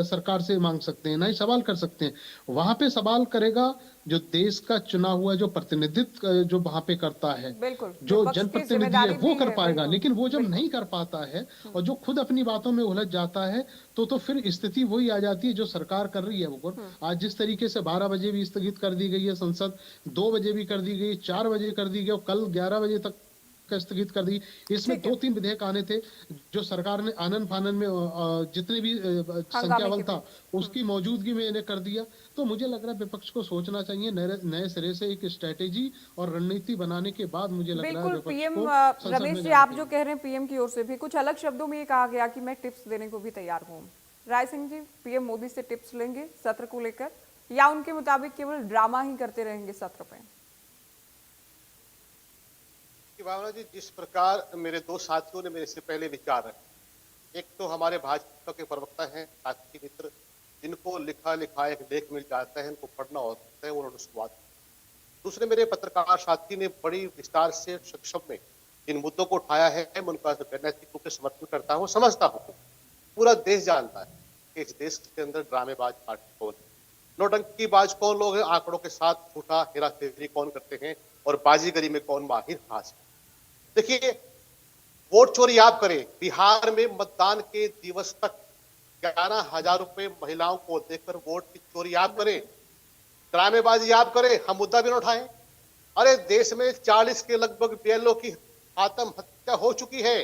Speaker 11: सरकार से मांग सकते हैं, ना ही सवाल कर सकते हैं। वहां पे सवाल करेगा जो देश का चुना हुआ जो प्रतिनिधित्व जो वहां पे करता है,
Speaker 1: बिल्कुल,
Speaker 11: जो
Speaker 1: विपक्ष की
Speaker 11: जनप्रतिनिधि है
Speaker 1: जिम्मेदारी
Speaker 11: वो
Speaker 1: भी
Speaker 11: कर
Speaker 1: है,
Speaker 11: पाएगा।
Speaker 1: बिल्कुल,
Speaker 11: लेकिन वो जब
Speaker 1: बिल्कुल।
Speaker 11: नहीं कर पाता है और जो खुद अपनी बातों में उलझ जाता है, तो फिर स्थिति वही आ जाती है जो सरकार कर रही है। वो आज जिस तरीके से 12 बजे भी स्थगित कर दी गई है संसद, 2 बजे भी कर दी गई, 4 बजे कर दी गई और कल 11 बजे तक का स्थगित कर दी। इसमें
Speaker 1: ठीक है।
Speaker 11: 2-3 विधेयक आने थे जो सरकार ने आनन फानन में जितने भी संख्या
Speaker 1: हंगामे
Speaker 11: बल
Speaker 1: के
Speaker 11: था
Speaker 1: बीच।
Speaker 11: उसकी मौजूदगी में इन्हें कर दिया। तो मुझे लग रहा है विपक्ष को सोचना चाहिए, नए सिरे से एक स्ट्रेटेजी और रणनीति बनाने के बाद मुझे लग रहा है
Speaker 1: बिल्कुल
Speaker 11: विपक्ष
Speaker 1: पीएम
Speaker 11: को संसद
Speaker 1: रमेश
Speaker 11: में
Speaker 1: जी,
Speaker 11: जाना
Speaker 1: आप जो
Speaker 11: चाहिए।
Speaker 1: कह रहे हैं पीएम की ओर से भी कुछ अलग शब्दों में ये कहा गया कि मैं टिप्स देने को भी तैयार हूँ। राय सिंह जी, पीएम मोदी से टिप्स लेंगे सत्र को लेकर या उनके मुताबिक केवल ड्रामा ही करते रहेंगे सत्र पे?
Speaker 12: भावना जी, जिस प्रकार मेरे दो साथियों ने मेरे से पहले विचार रखे, एक तो हमारे भाजपा के प्रवक्ता हैं, साथी मित्र, जिनको लिखा लिखा एक लेख मिल जाता है, उनको पढ़ना होता है, उन्होंने शुरुआत की। दूसरे मेरे पत्रकार साथी ने बड़ी विस्तार से संक्षेप में जिन मुद्दों को उठाया है, मैं उनका नैतिक रूप से समर्थन करता हूँ, समझता हूँ। पूरा देश जानता है कि इस देश के अंदर ड्रामेबाज पार्टी कौन है, नौटंकीबाज कौन लोग हैं, आंकड़ों के साथ झूठा हेराफेरी कौन करते हैं और बाजीगरी में कौन माहिर खास है। देखिए, वोट चोरी आप करें, बिहार में मतदान के दिवस तक 11,000 रुपए महिलाओं को देकर वोट की चोरी आप करें, ड्रामेबाजी आप करें, हम मुद्दा भी न उठाएं। अरे देश में 40 के लगभग BLO की आत्महत्या हो चुकी है,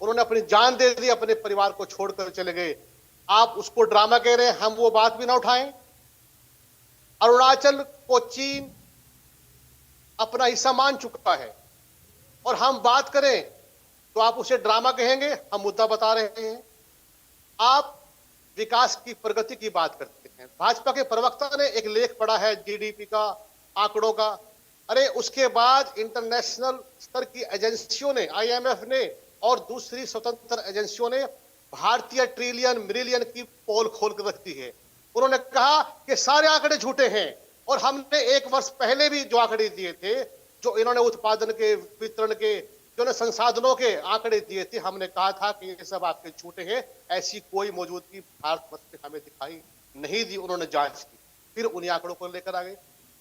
Speaker 12: उन्होंने अपनी जान दे दी, अपने परिवार को छोड़कर चले गए। आप उसको ड्रामा कह रहे हैं, हम वो बात भी ना उठाएं। अरुणाचल को चीन अपना हिस्सा मान चुका है और हम बात करें तो आप उसे ड्रामा कहेंगे, हम मुद्दा बता रहे हैं। आप विकास की प्रगति की बात करते हैं। भाजपा के प्रवक्ता ने एक लेख पढ़ा है GDP का, आंकड़ों का। अरे उसके बाद इंटरनेशनल स्तर की एजेंसियों ने, IMF ने और दूसरी स्वतंत्र एजेंसियों ने भारतीय ट्रिलियन मिलियन की पोल खोल कर रखती है। उन्होंने कहा कि सारे आंकड़े झूठे हैं और हमने 1 वर्ष पहले भी जो आंकड़े दिए थे, जो इन्होंने उत्पादन के, वितरण के, जो संसाधनों के आंकड़े दिए थे, हमने कहा था कि ये सब आपके झूठे हैं, ऐसी कोई मौजूदगी भारतवर्ष में हमें दिखाई नहीं दी। उन्होंने जांच की, फिर उन्हीं आंकड़ों को लेकर आ गए।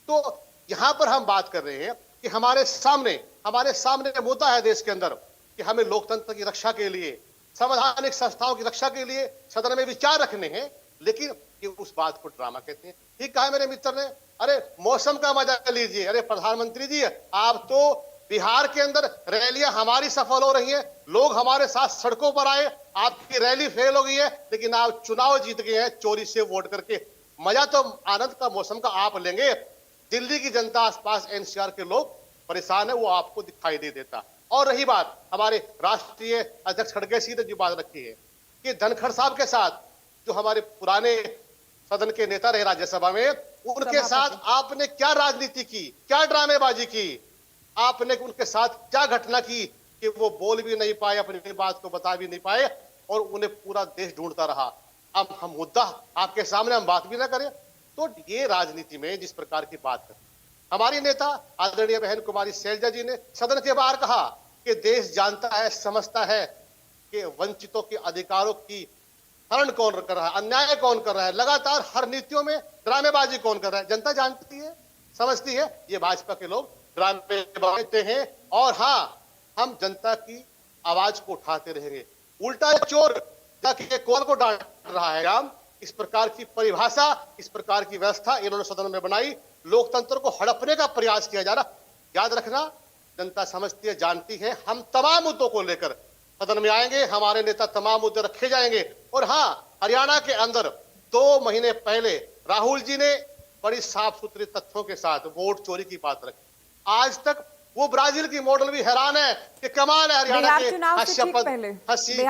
Speaker 12: तो यहां पर हम बात कर रहे हैं कि हमारे सामने मुद्दा है देश के अंदर कि हमें लोकतंत्र की रक्षा के लिए, संवैधानिक संस्थाओं की रक्षा के लिए सदन में विचार रखने हैं, लेकिन कि उस बात को ड्रामा कहते हैं। ठीक कहा मेरे मित्र ने, अरे मौसम का मजा लीजिए। अरे प्रधानमंत्री जी, आप तो बिहार के अंदर रैलियां हमारी सफल हो रही हैं, लोग हमारे साथ सड़कों पर आए, आपकी रैली फेल हो गई है, लेकिन आप चुनाव जीत गए हैं चोरी से वोट करके। मजा तो आनंद का, मौसम का आप लेंगे, दिल्ली की जनता, आसपास NCR के लोग परेशान है, वो आपको दिखाई नहीं देता। और रही बात हमारे राष्ट्रीय अध्यक्ष खड़गे सिंह ने जो बात रखी है कि धनखड़ साहब के साथ, जो हमारे पुराने सदन के नेता रहे राज्यसभा में, उनके साथ आपने क्या राजनीति की, क्या ड्रामेबाजी की, आपने उनके साथ क्या घटना की कि वो बोल भी नहीं पाए, अपनी बात को बता भी नहीं पाए और उन्हें पूरा देश ढूंढता रहा। अब हम मुद्दा आपके सामने हम बात भी ना करें, तो ये राजनीति में जिस प्रकार की बात करें। हमारी नेता आदरणीय बहन कुमारी शैलजा जी ने सदन के बाहर कहा कि देश जानता है, समझता है कि वंचितों के अधिकारों की हरण कौन कर रहा है, अन्याय कौन कर रहा है, लगातार हर नीतियों में ड्रामेबाजी कौन कर रहा है। जनता जानती है, समझती है, ये भाजपा के लोग ड्रामेबाजी हैं। और हाँ, हम जनता की आवाज को उठाते रहेंगे। उल्टा चोर जाके कौन को डांट रहा है राम, इस प्रकार की परिभाषा, इस प्रकार की व्यवस्था इन्होंने सदन में बनाई, लोकतंत्र को हड़पने का प्रयास किया जा रहा। याद रखना, जनता समझती है, जानती है, हम तमाम मुद्दों को लेकर सदन में आएंगे, हमारे नेता तमाम मुद्दे रखे जाएंगे। और हाँ, हरियाणा के अंदर 2 महीने पहले राहुल जी ने बड़ी साफ सुथरे तथ्यों के साथ वोट चोरी की बात रखी। आज तक वो ब्राजील की मॉडल भी हैरान है कि कमाल है हरियाणा के हंसी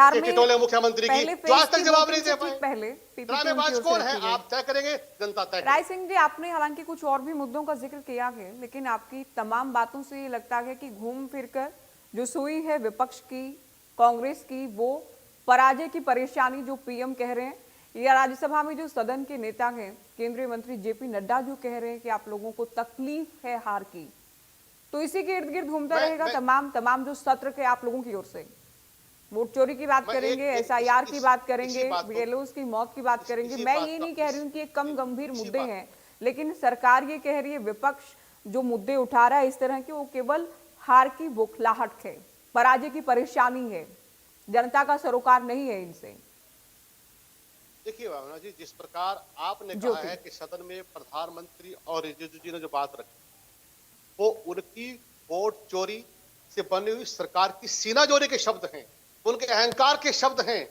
Speaker 12: मुख्यमंत्री की, जो आज तक जवाब नहीं दे पाए। ड्रामेबाज कौन है, आप तय करेंगे, जनता तय।
Speaker 1: राय सिंह जी, आपने हालांकि कुछ और भी मुद्दों का जिक्र किया है, लेकिन आपकी तमाम बातों से ये लगता है कि घूम फिरकर जो सुई है विपक्ष की, कांग्रेस की, वो पराजय की परेशानी जो पीएम कह रहे हैं, या राज्यसभा में जो सदन के नेता हैं, केंद्रीय मंत्री JP नड्डा जो कह रहे हैं कि आप लोगों को तकलीफ है हार की, तो इसी के इर्द गिर्द घूमता
Speaker 12: मैं-
Speaker 1: रहेगा
Speaker 12: मैं-
Speaker 1: तमाम जो सत्र के आप लोगों की ओर से। वोट चोरी की बात
Speaker 12: मैं
Speaker 1: करेंगे,
Speaker 12: एक-
Speaker 1: एसआईआर
Speaker 12: इस-
Speaker 1: की बात
Speaker 12: इसी
Speaker 1: करेंगे,
Speaker 12: बात को-
Speaker 1: बीएलओस की मौत की बात करेंगे।
Speaker 12: इसी
Speaker 1: मैं
Speaker 12: बात
Speaker 1: ये
Speaker 12: का-
Speaker 1: नहीं कह रही हूँ कि ये कम गंभीर
Speaker 12: इसी
Speaker 1: मुद्दे
Speaker 12: बात-
Speaker 1: हैं, लेकिन सरकार ये कह रही है, विपक्ष जो मुद्दे उठा रहा है इस तरह के, वो केवल हार की बौखलाहट है, पराजय की परेशानी है, जनता का सरोकार नहीं है इनसे।
Speaker 12: देखिए भावना जी, जिस प्रकार आपने
Speaker 1: जो
Speaker 12: कहा
Speaker 1: कि-
Speaker 12: है कि सदन में प्रधानमंत्री और रिजिजू जी ने जो बात रखी, वो उनकी वोट चोरी से बनी हुई सरकार की सीनाजोरी के शब्द हैं, उनके अहंकार के शब्द हैं।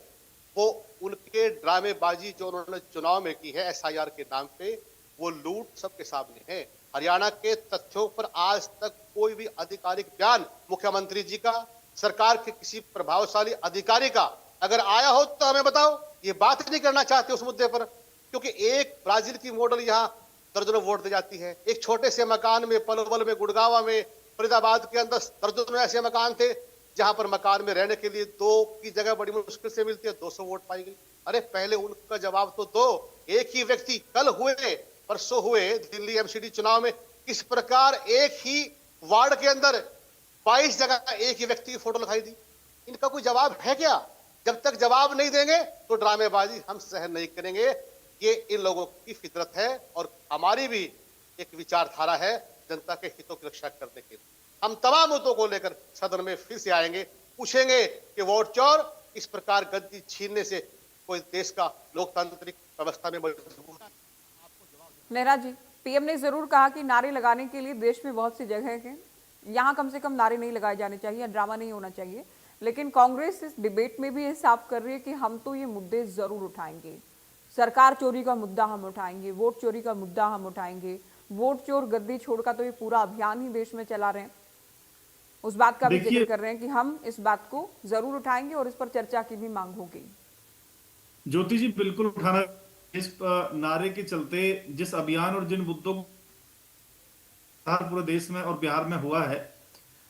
Speaker 12: वो उनके ड्रामेबाजी जो उन्होंने चुनाव में की है एसआईआर के नाम पे, वो लूट सबके सामने है। हरियाणा के तथ्यों पर आज तक कोई भी आधिकारिक बयान मुख्यमंत्री जी का, सरकार के किसी प्रभावशाली अधिकारी का अगर आया हो तो हमें बताओ। ये बात नहीं करना चाहते उस मुद्दे पर, क्योंकि एक ब्राजील की मॉडल यहाँ दर्जनों वोट दे जाती है। एक छोटे से मकान में, पलवल में, गुड़गांव में, फरीदाबाद के अंदर दर्जनों ऐसे मकान थे जहां पर मकान में रहने के लिए 2 की जगह बड़ी मुश्किल से मिलती है, 200 वोट पाई गई। अरे पहले उनका जवाब तो दो। एक ही व्यक्ति कल हुए, परसों हुए दिल्ली एमसीडी चुनाव में, किस प्रकार एक ही वार्ड के अंदर 22 जगह एक ही व्यक्ति की फोटो दिखाई दी। इनका कोई जवाब है क्या? जब तक जवाब नहीं देंगे तो ड्रामेबाजी हम सहन नहीं करेंगे। ये इन लोगों की फितरत है और हमारी भी एक विचारधारा है जनता के हितों की रक्षा करने के लिए। हम तमाम मुद्दों को लेकर सदन में फिर से आएंगे, पूछेंगे कि वोट चोर इस प्रकार गद्दी छीनने से कोई देश का लोकतांत्रिक व्यवस्था में मजबूत।
Speaker 1: नेहरा जी, पीएम ने जरूर कहा कि नारे लगाने के लिए देश में बहुत सी जगह है, यहाँ कम से कम नारे नहीं लगाए जाने चाहिए, ड्रामा नहीं होना चाहिए। लेकिन कांग्रेस इस डिबेट में भी ये साफ कर रही है कि हम तो ये मुद्दे जरूर उठाएंगे। सरकार चोरी का मुद्दा हम उठाएंगे, वोट चोरी का मुद्दा हम उठाएंगे, वोट चोर गद्दी छोड़ का तो ये पूरा अभियान ही देश में चला रहे हैं। उस बात का भी जिक्र कर रहे हैं कि हम इस बात को जरूर उठाएंगे और इस पर चर्चा की भी मांग होगी।
Speaker 10: ज्योति जी, बिल्कुल उठाना। इस नारे के चलते जिस अभियान और जिन मुद्दों को पूरे देश में और बिहार में हुआ है,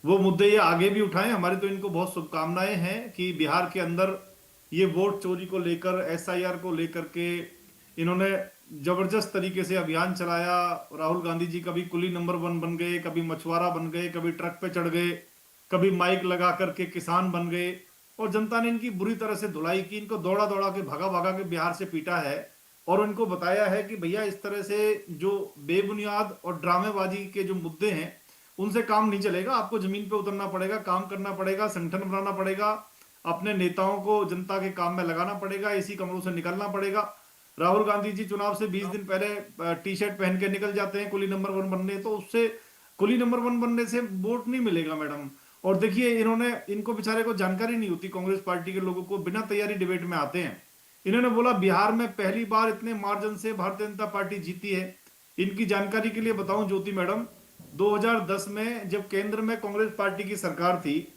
Speaker 10: वो मुद्दे ये आगे भी उठाएं। हमारी तो इनको बहुत शुभकामनाएं हैं कि बिहार के अंदर ये वोट चोरी को लेकर, एसआईआर को लेकर के इन्होंने जबरदस्त तरीके से अभियान चलाया। राहुल गांधी जी कभी कुली नंबर 1 बन गए, कभी मछुआरा बन गए, कभी ट्रक पे चढ़ गए, कभी माइक लगा करके किसान बन गए, और जनता ने इनकी बुरी तरह से धुलाई की। इनको दौड़ा दौड़ा के भगा भगा के बिहार से पीटा है और उनको बताया है कि भैया इस तरह से जो बेबुनियाद और ड्रामेबाजी के जो मुद्दे हैं उनसे काम नहीं चलेगा। आपको जमीन पे उतरना पड़ेगा, काम करना पड़ेगा, संगठन बनाना पड़ेगा, अपने नेताओं को जनता के काम में लगाना पड़ेगा, इसी कमरों से निकलना पड़ेगा। राहुल गांधी जी चुनाव से 20 दिन पहले टी शर्ट पहन के निकल जाते हैं कुली नंबर 1 बनने, तो उससे कुली नंबर 1 बनने से वोट नहीं मिलेगा मैडम। और देखिए, इनको बेचारे को जानकारी नहीं होती, कांग्रेस पार्टी के लोगों को बिना तैयारी डिबेट में आते हैं। इन्होंने बोला बिहार में पहली बार इतने मार्जिन से भारतीय जनता पार्टी जीती है। इनकी जानकारी के लिए बताऊं ज्योति मैडम, 2010 में जब केंद्र में कांग्रेस पार्टी की सरकार थी,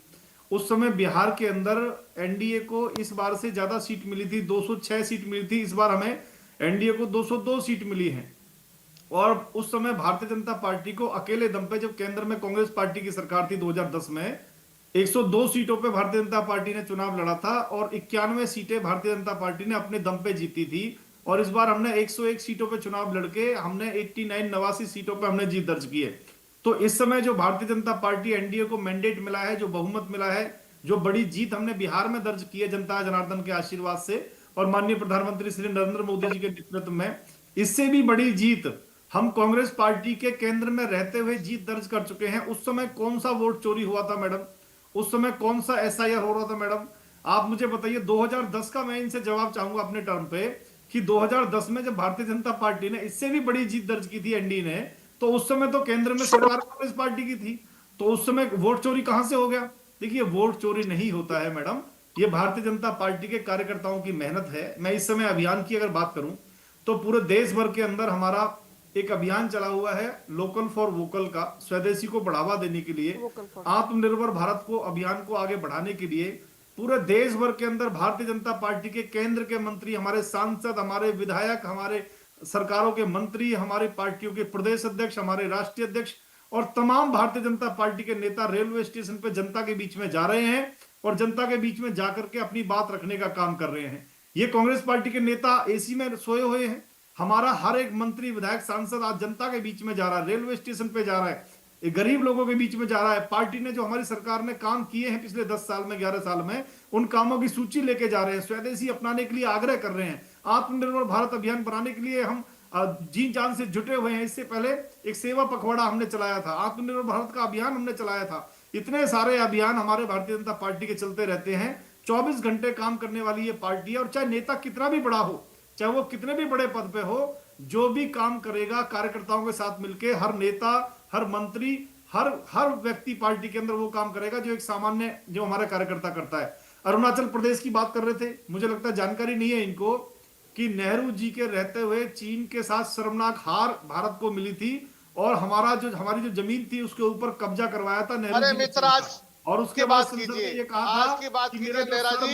Speaker 10: उस समय बिहार के अंदर एनडीए को इस बार से ज्यादा सीट मिली थी, 206 सीट मिली थी। इस बार हमें एनडीए को 202 सीट मिली है। और उस समय भारतीय जनता पार्टी को अकेले दम पे, जब केंद्र में कांग्रेस पार्टी की सरकार थी 2010 में, 102 सीटों पे भारतीय जनता पार्टी ने चुनाव लड़ा था और 91 सीटें भारतीय जनता पार्टी ने अपने दम पे जीती थी। और इस बार हमने 101 सीटों पे चुनाव लड़के हमने 89 सीटों पे हमने जीत दर्ज की है। तो इस समय जो भारतीय जनता पार्टी एनडीए को मैंडेट मिला है, जो बहुमत मिला है, जो बड़ी जीत हमने बिहार में दर्ज की है जनता जनार्दन के आशीर्वाद से और माननीय प्रधानमंत्री श्री नरेंद्र मोदी जी के नेतृत्व में, इससे भी बड़ी जीत हम कांग्रेस पार्टी के केंद्र में रहते हुए जीत दर्ज कर चुके हैं। उस समय कौन सा वोट चोरी हुआ था मैडम? उस समय कौन सा एसआईआर हो रहा था मैडम? आप मुझे बताइए। 2010 का मैं इनसे जवाब चाहूंगा अपने टर्म पे कि 2010 में जब भारतीय जनता पार्टी ने इससे भी बड़ी जीत दर्ज की थी एनडीए ने, तो उस समय तो केंद्र में सरकार कांग्रेस पार्टी की थी, तो उस समय वोट चोरी कहां से हो गया? देखिए, वोट चोरी नहीं होता है मैडम, ये भारतीय जनता पार्टी के कार्यकर्ताओं की मेहनत है। मैं इस समय अभियान की अगर बात करूं तो पूरे देश भर के अंदर हमारा एक अभियान चला हुआ है लोकल फॉर वोकल का, स्वदेशी को बढ़ावा देने के लिए, आत्मनिर्भर भारत को अभियान को आगे बढ़ाने के लिए पूरे देश भर के अंदर भारतीय जनता पार्टी के केंद्र के मंत्री, हमारे सांसद, हमारे विधायक, हमारे सरकारों के मंत्री, हमारी पार्टियों के प्रदेश अध्यक्ष, हमारे राष्ट्रीय अध्यक्ष और तमाम भारतीय जनता पार्टी के नेता रेलवे स्टेशन पे जनता के बीच में जा रहे हैं और जनता के बीच में जाकर के अपनी बात रखने का काम कर रहे हैं। ये कांग्रेस पार्टी के नेता एसी में सोए हुए हैं। हमारा हर एक मंत्री, विधायक, सांसद आज जनता के बीच में जा रहा है, रेलवे स्टेशन पे जा रहा है, ये गरीब लोगों के बीच में जा रहा है। पार्टी ने जो हमारी सरकार ने काम किए हैं पिछले 10 साल में, 11 साल में, उन कामों की सूची लेके जा रहे हैं। स्वदेशी अपनाने के लिए आग्रह कर रहे हैं। आत्मनिर्भर भारत अभियान बनाने के लिए हम जी जान से जुटे हुए हैं। इससे पहले एक सेवा पखवाड़ा हमने चलाया था, आत्मनिर्भर भारत का अभियान हमने चलाया था। इतने सारे अभियान हमारे भारतीय जनता पार्टी के चलते रहते हैं। 24 घंटे काम करने वाली ये पार्टी है, और चाहे नेता कितना भी बड़ा हो, चाहे वो कितने भी बड़े पद पे हो, जो भी काम करेगा कार्यकर्ताओं के साथ मिलके, हर नेता, हर मंत्री, हर व्यक्ति पार्टी के अंदर वो काम करेगा जो एक सामान्य, जो हमारा कार्यकर्ता करता है। अरुणाचल प्रदेश की बात कर रहे थे, मुझे लगता है जानकारी नहीं है इनको कि नेहरू जी के रहते हुए चीन के साथ शर्मनाक हार भारत को मिली थी, और हमारी जो जमीन थी उसके ऊपर कब्जा करवाया था नेहरू जी ने। और उसके बाद ये कहा था
Speaker 12: आज की बात कीजिए नेहरू जी,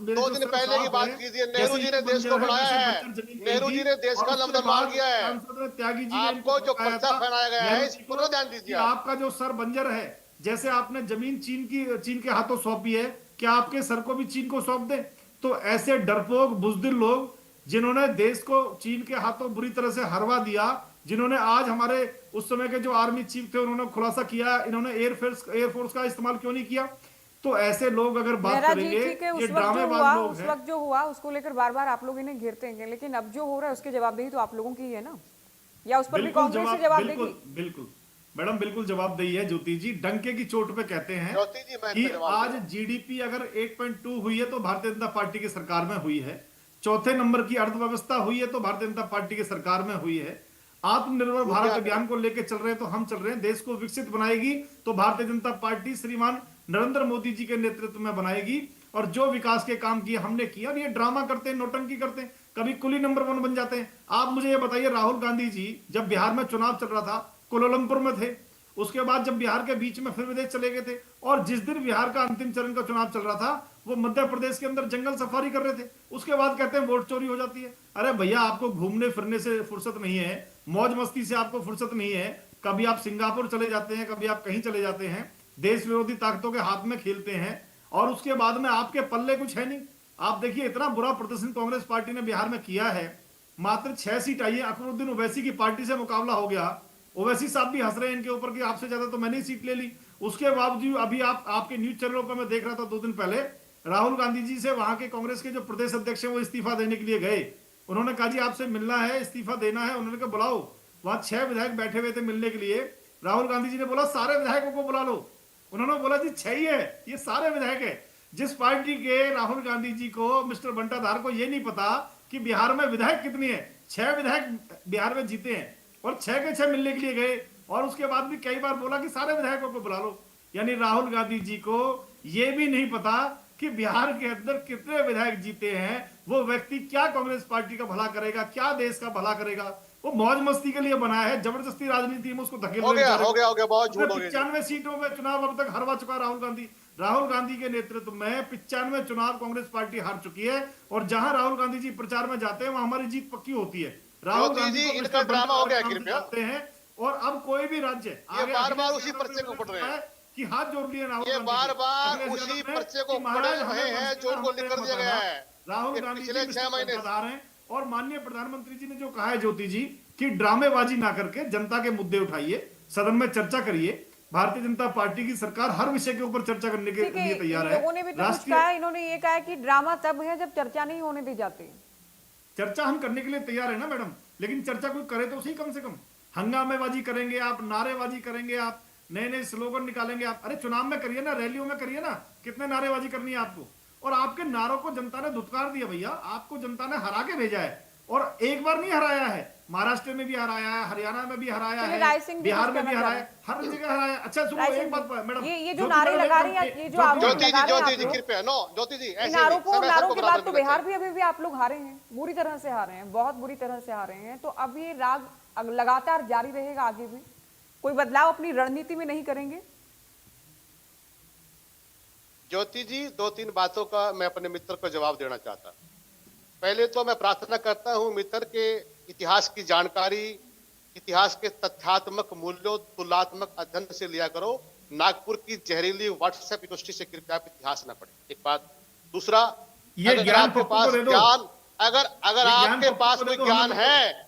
Speaker 12: 2 दिन पहले की बात कीजिए। नेहरू जी ने देश को बढ़ाया है, नेहरू जी ने देश का नंबरदार किया है।
Speaker 10: त्यागी जी
Speaker 12: आपको जो पर्चा फैलाया गया है, इस पर ध्यान दीजिए।
Speaker 10: आपका जो सर बंजर है, जैसे आपने जमीन चीन के हाथों सौंपी है, क्या आपके सर को भी चीन को सौंप दे? तो ऐसे डरपोक बुजदिल लोग जिन्होंने देश को चीन के हाथों बुरी तरह से हरवा दिया, जिन्होंने आज हमारे उस समय के जो आर्मी चीफ थे उन्होंने खुलासा किया, इन्होंने एयरफोर्स का इस्तेमाल क्यों नहीं किया? तो ऐसे लोग अगर बात करेंगे, ये ड्रामेबाज लोग
Speaker 1: उस वक्त जो हुआ उसको लेकर बार बार आप लोग इन्हें घेरते हैं, लेकिन अब जो हो रहा है उसकी जवाबदेही तो आप लोगों की है ना, या उस पर भी कांग्रेस से जवाब देगी?
Speaker 10: बिल्कुल मैडम, बिल्कुल जवाबदेही है। ज्योति जी डंके की चोट पे कहते हैं कि आज जीडीपी अगर 8.2 हुई है तो भारतीय जनता पार्टी की सरकार में हुई है। चौथे नंबर की अर्थव्यवस्था हुई है तो भारतीय जनता पार्टी की सरकार में हुई है। आत्मनिर्भर भारत अभियान को लेकर चल रहे हैं तो हम चल रहे हैं। देश को विकसित बनाएगी तो भारतीय जनता पार्टी श्रीमान नरेंद्र मोदी जी के नेतृत्व में बनाएगी। और जो विकास के काम किए हमने किया, और ये ड्रामा करते हैं, नौटंकी करते हैं, कभी कुली नंबर 1 बन जाते हैं। आप मुझे ये बताइए, राहुल गांधी जी जब बिहार में चुनाव चल रहा था, कोलालमपुर में थे, उसके बाद जब बिहार के बीच में फिर विदेश चले गए थे, और जिस दिन बिहार का अंतिम चरण का चुनाव चल रहा था वो मध्य प्रदेश के अंदर जंगल सफारी कर रहे थे। उसके बाद कहते हैं वोट चोरी हो जाती है। अरे भैया, आपको घूमने फिरने से फुर्सत नहीं है, मौज मस्ती से आपको फुर्सत नहीं है। कभी आप सिंगापुर चले जाते हैं, कभी आप कहीं चले जाते हैं, देश विरोधी ताकतों के हाथ में खेलते हैं, और उसके बाद में आपके पल्ले कुछ है नहीं। आप देखिए, इतना बुरा प्रदर्शन कांग्रेस पार्टी ने बिहार में किया है। मात्र 6 सीट आई है। अकबरुद्दीन ओवैसी की पार्टी से मुकाबला हो गया। ओवैसी साहब भी हंस रहे हैं इनके ऊपर कि आपसे ज्यादा तो मैंने ही सीट ले ली। उसके बावजूद अभी आपके न्यूज चैनलों पर मैं देख रहा था 2 दिन पहले, राहुल गांधी जी से वहां के कांग्रेस के जो प्रदेश अध्यक्ष हैं वो इस्तीफा देने के लिए गए। उन्होंने कहा जी आपसे मिलना है, इस्तीफा देना है। उन्होंने कहा बुलाओ। वहां 6 विधायक बैठे हुए थे मिलने के लिए। राहुल गांधी जी ने बोला सारे विधायकों को बुला लो। उन्होंने बोला जी 6 ही है, ये सारे विधायक है। जिस पार्टी के राहुल गांधी जी को, मिस्टर बंटाधार को ये नहीं पता कि बिहार में विधायक कितनी है। 6 विधायक बिहार में जीते हैं और 6 के 6 मिलने के लिए गए, और उसके बाद भी कई बार बोला कि सारे विधायकों को बुला लो। यानी राहुल गांधी जी को ये भी नहीं पता कि बिहार के अंदर कितने विधायक जीते हैं। वो व्यक्ति क्या कांग्रेस पार्टी का भला करेगा, क्या देश का भला करेगा? वो मौज मस्ती के लिए बनाया है, जबरदस्ती राजनीति में उसको धकेल
Speaker 12: हो गया बहुत झूठ हो गया।
Speaker 10: 95 सीटों में चुनाव अब तक हरवा चुका राहुल गांधी के नेतृत्व में 95 चुनाव कांग्रेस पार्टी हार चुकी है। और जहां राहुल गांधी जी प्रचार में जाते हैं वहां हमारी जीत पक्की होती है। राहुल गांधी जी
Speaker 12: इनका ड्रामा हो गया कृपया
Speaker 10: हैं। और अब कोई भी राज्य
Speaker 12: बार-बार उसी पर्चे को पढ़ रहे हैं
Speaker 10: कि हाथ जोड़ लिए राहुल,
Speaker 12: ये बार-बार उसी पर्चे को पढ़ रहे हैं जो उनको लिख कर दिया गया है।
Speaker 10: राहुल गांधी
Speaker 12: पिछले 6 महीने
Speaker 10: हैं। और माननीय प्रधानमंत्री जी ने जो कहा है ज्योति जी कि ड्रामेबाजी ना करके जनता के मुद्दे उठाइए, सदन में चर्चा करिए। भारतीय जनता पार्टी की सरकार हर विषय के ऊपर चर्चा करने के लिए तैयार है।
Speaker 1: लोगों ने भी तो कुछ कहा है, इन्होंने ये कहा है कि ड्रामा तब है जब चर्चा नहीं होने दी जाती।
Speaker 10: चर्चा हम करने के लिए तैयार है ना मैडम, लेकिन चर्चा कोई करे तो सही। कम से कम हंगामेबाजी करेंगे आप, नारेबाजी करेंगे आप, नए स्लोगन निकालेंगे आप। अरे चुनाव में करिए ना, रैलियों में करिए ना, कितने नारेबाजी करनी है आपको? और आपके नारों को जनता ने धुतकार दिया भैया। आपको जनता ने हरा के भेजा है, और एक बार नहीं हराया है। महाराष्ट्र में भी हराया है, हरियाणा में भी हराया है, बिहार में भी हराया है, हर जगह हराया है। अच्छा सुनो एक बात मैडम,
Speaker 1: ये जो नारे लगा रही है, ये जो आप
Speaker 12: ज्योति जी कृपया ज्योति जी
Speaker 1: नारों के बाद तो बिहार भी अभी भी आप लोग हारे हैं, बुरी तरह से हारे हैं, बहुत बुरी तरह से हारे हैं। तो अब ये राग लगातार जारी रहेगा आगे भी? कोई बदलाव अपनी रणनीति में नहीं करेंगे?
Speaker 12: ज्योति जी 2-3 बातों का मैं अपने मित्र को जवाब देना चाहता। पहले तो मैं प्रार्थना करता हूं मित्र के इतिहास की जानकारी, इतिहास के तथ्यात्मक मूल्यों, तुलनात्मक अध्ययन से लिया करो। नागपुर की जहरीली व्हाट्सएप यूनिवर्सिटी से कृपया आप इतिहास न पढ़ें। एक बात। दूसरा,
Speaker 10: ये
Speaker 12: अगर आपके पास ज्ञान, अगर आपके पास कोई ज्ञान है,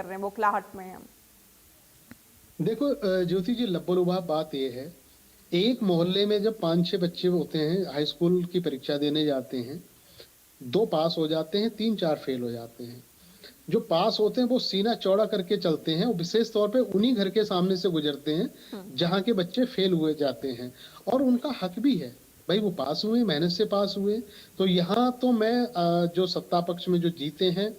Speaker 1: कर रहे हैं, बौखलाहट में हम?
Speaker 11: देखो ज्योति जी, लब्बोलुबाब बात यह है, एक मोहल्ले में जब 5-6 बच्चे होते हैं, हाई स्कूल की परीक्षा देने जाते हैं, 2 पास हो जाते हैं, 3-4 फेल हो जाते हैं। जो पास होते हैं वो सीना चौड़ा करके चलते हैं और विशेष तौर पे उन्हीं घर के सामने से गुजरते हैं जहां के बच्चे फेल हुए जाते हैं, और उनका हक भी है भाई, वो पास हुए, मेहनत से पास हुए। तो यहाँ तो मैं जो सत्ता पक्ष में जो जीते हैं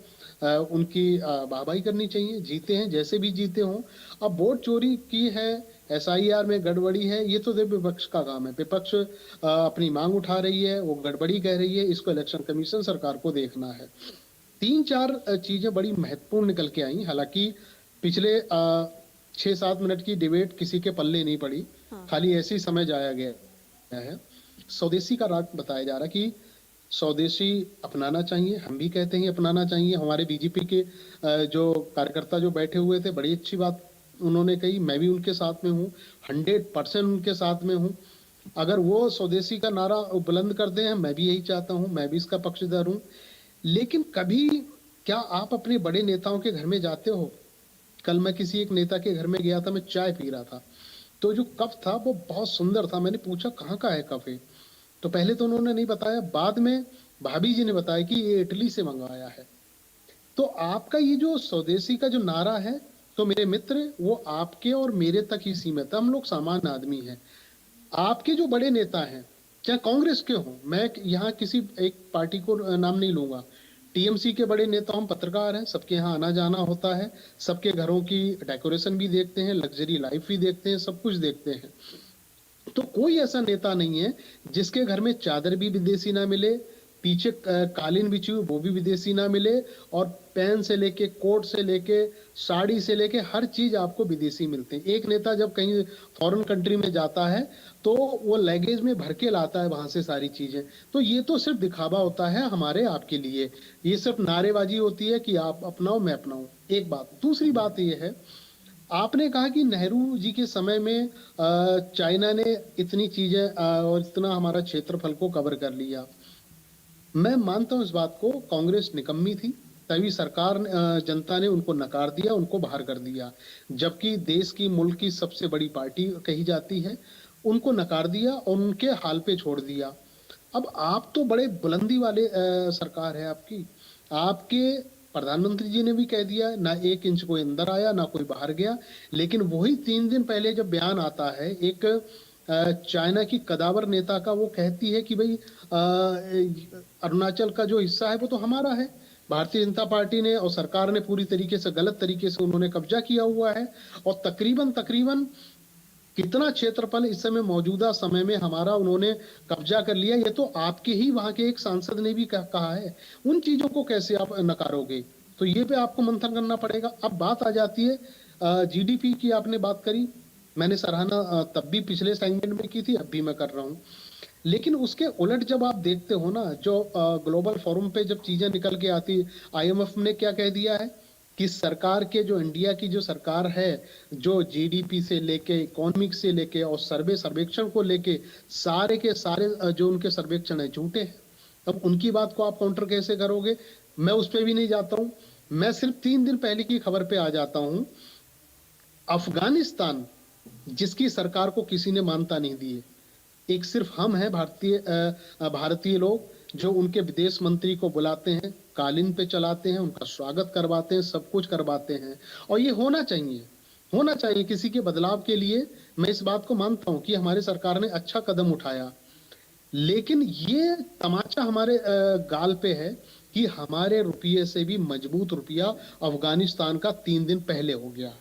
Speaker 11: उनकी वाहवाही करनी चाहिए, जीते हैं जैसे भी जीते हों। अब वोट चोरी की है, SIR में गड़बड़ी है, ये तो विपक्ष का काम है। विपक्ष अपनी मांग उठा रही है, वो गड़बड़ी कह रही है, इसको इलेक्शन कमीशन सरकार को देखना है। 3-4 चीजें बड़ी महत्वपूर्ण निकल के आई। हालांकि पिछले 6-7 मिनट की डिबेट किसी के पल्ले नहीं पड़ी, खाली ऐसे ही समय जाया गया है। स्वदेशी का राग बताया जा रहा कि स्वदेशी अपनाना चाहिए, हम भी कहते हैं अपनाना चाहिए। हमारे बीजेपी के जो कार्यकर्ता जो बैठे हुए थे, बड़ी अच्छी बात उन्होंने कही, मैं भी उनके साथ में हूँ, 100% उनके साथ में हूँ। अगर वो स्वदेशी का नारा बुलंद करते हैं, मैं भी यही चाहता हूँ, मैं भी इसका पक्षधर हूँ। लेकिन कभी क्या आप अपने बड़े नेताओं के घर में जाते हो? कल मैं किसी एक नेता के घर में गया था, मैं चाय पी रहा था, तो जो कप था वो बहुत सुंदर था। मैंने पूछा कहाँ का है कप है, तो पहले तो उन्होंने नहीं बताया, बाद में भाभी जी ने बताया कि ये इटली से मंगवाया है। तो आपका ये जो स्वदेशी का जो नारा है, तो मेरे मित्र वो आपके और मेरे तक ही सीमित है, हम लोग सामान्य आदमी हैं। आपके जो बड़े नेता हैं, चाहे कांग्रेस के हों, मैं यहाँ किसी एक पार्टी को नाम नहीं लूंगा, TMC के बड़े नेता, हम पत्रकार हैं, सबके यहाँ आना जाना होता है, सबके घरों की डेकोरेशन भी देखते हैं, लग्जरी लाइफ भी देखते हैं, सब कुछ देखते हैं। तो कोई ऐसा नेता नहीं है जिसके घर में चादर भी विदेशी ना मिले, पीछे कालीन बिछी हुई वो भी विदेशी ना मिले, और पेन से लेके कोट से लेके साड़ी से लेके हर चीज आपको विदेशी मिलते हैं। एक नेता जब कहीं फॉरेन कंट्री में जाता है तो वो लगेज में भर के लाता है वहां से सारी चीजें। तो ये तो सिर्फ दिखावा होता है हमारे आपके लिए, ये सिर्फ नारेबाजी होती है कि आप अपनाओ मैं अपनाऊं। एक बात। दूसरी बात ये है, आपने कहा कि नेहरू जी के समय में चाइना ने इतनी चीजें और इतना हमारा क्षेत्रफल को कवर कर लिया। मैं मानता हूं इस बात को, कांग्रेस निकम्मी थी, तभी सरकार जनता ने उनको नकार दिया, उनको बाहर कर दिया। जबकि देश की मुल्क की सबसे बड़ी पार्टी कही जाती है, उनको नकार दिया और उनके हाल पे छोड़ दिया। अब आप तो बड़े बुलंदी वाले सरकार है आपकी, आपके प्रधानमंत्री जी ने भी कह दिया, ना 1 इंच कोई अंदर आया ना कोई बाहर गया। लेकिन वही 3 दिन पहले जब बयान आता है एक चाइना की कदावर नेता का, वो कहती है कि भाई अरुणाचल का जो हिस्सा है वो तो हमारा है। भारतीय जनता पार्टी ने और सरकार ने पूरी तरीके से गलत तरीके से उन्होंने कब्जा किया हुआ है, और तकरीबन कितना क्षेत्रफल इस समय मौजूदा समय में हमारा उन्होंने कब्जा कर लिया, ये तो आपके ही वहां के एक सांसद ने भी कहा है। उन चीजों को कैसे आप नकारोगे? तो ये पे आपको मंथन करना पड़ेगा। अब बात आ जाती है GDP की, आपने बात करी, मैंने सराहना तब भी पिछले सेगमेंट में की थी, अब भी मैं कर रहा हूँ। लेकिन उसके उलट जब आप देखते हो ना, जो ग्लोबल फोरम पे जब चीजें निकल के आती, IMF ने क्या कह दिया है कि सरकार के जो इंडिया की जो सरकार है, जो GDP से लेके इकोनॉमिक से लेके और सर्वेक्षण को लेके सारे के सारे जो उनके सर्वेक्षण है झूठे हैं। अब उनकी बात को आप काउंटर कैसे करोगे? मैं उस पर भी नहीं जाता हूं, मैं सिर्फ 3 दिन पहले की खबर पे आ जाता हूं। अफगानिस्तान जिसकी सरकार को किसी ने मान्यता नहीं दी है, एक सिर्फ हम हैं भारतीय लोग जो उनके विदेश मंत्री को बुलाते हैं, कालीन पे चलाते हैं, उनका स्वागत करवाते हैं, सब कुछ करवाते हैं। और ये होना चाहिए किसी के बदलाव के लिए। मैं इस बात को मानता हूं कि हमारी सरकार ने अच्छा कदम उठाया, लेकिन ये तमाचा हमारे गाल पे है कि हमारे रुपये से भी मजबूत रुपया अफगानिस्तान का 3 दिन पहले हो गया।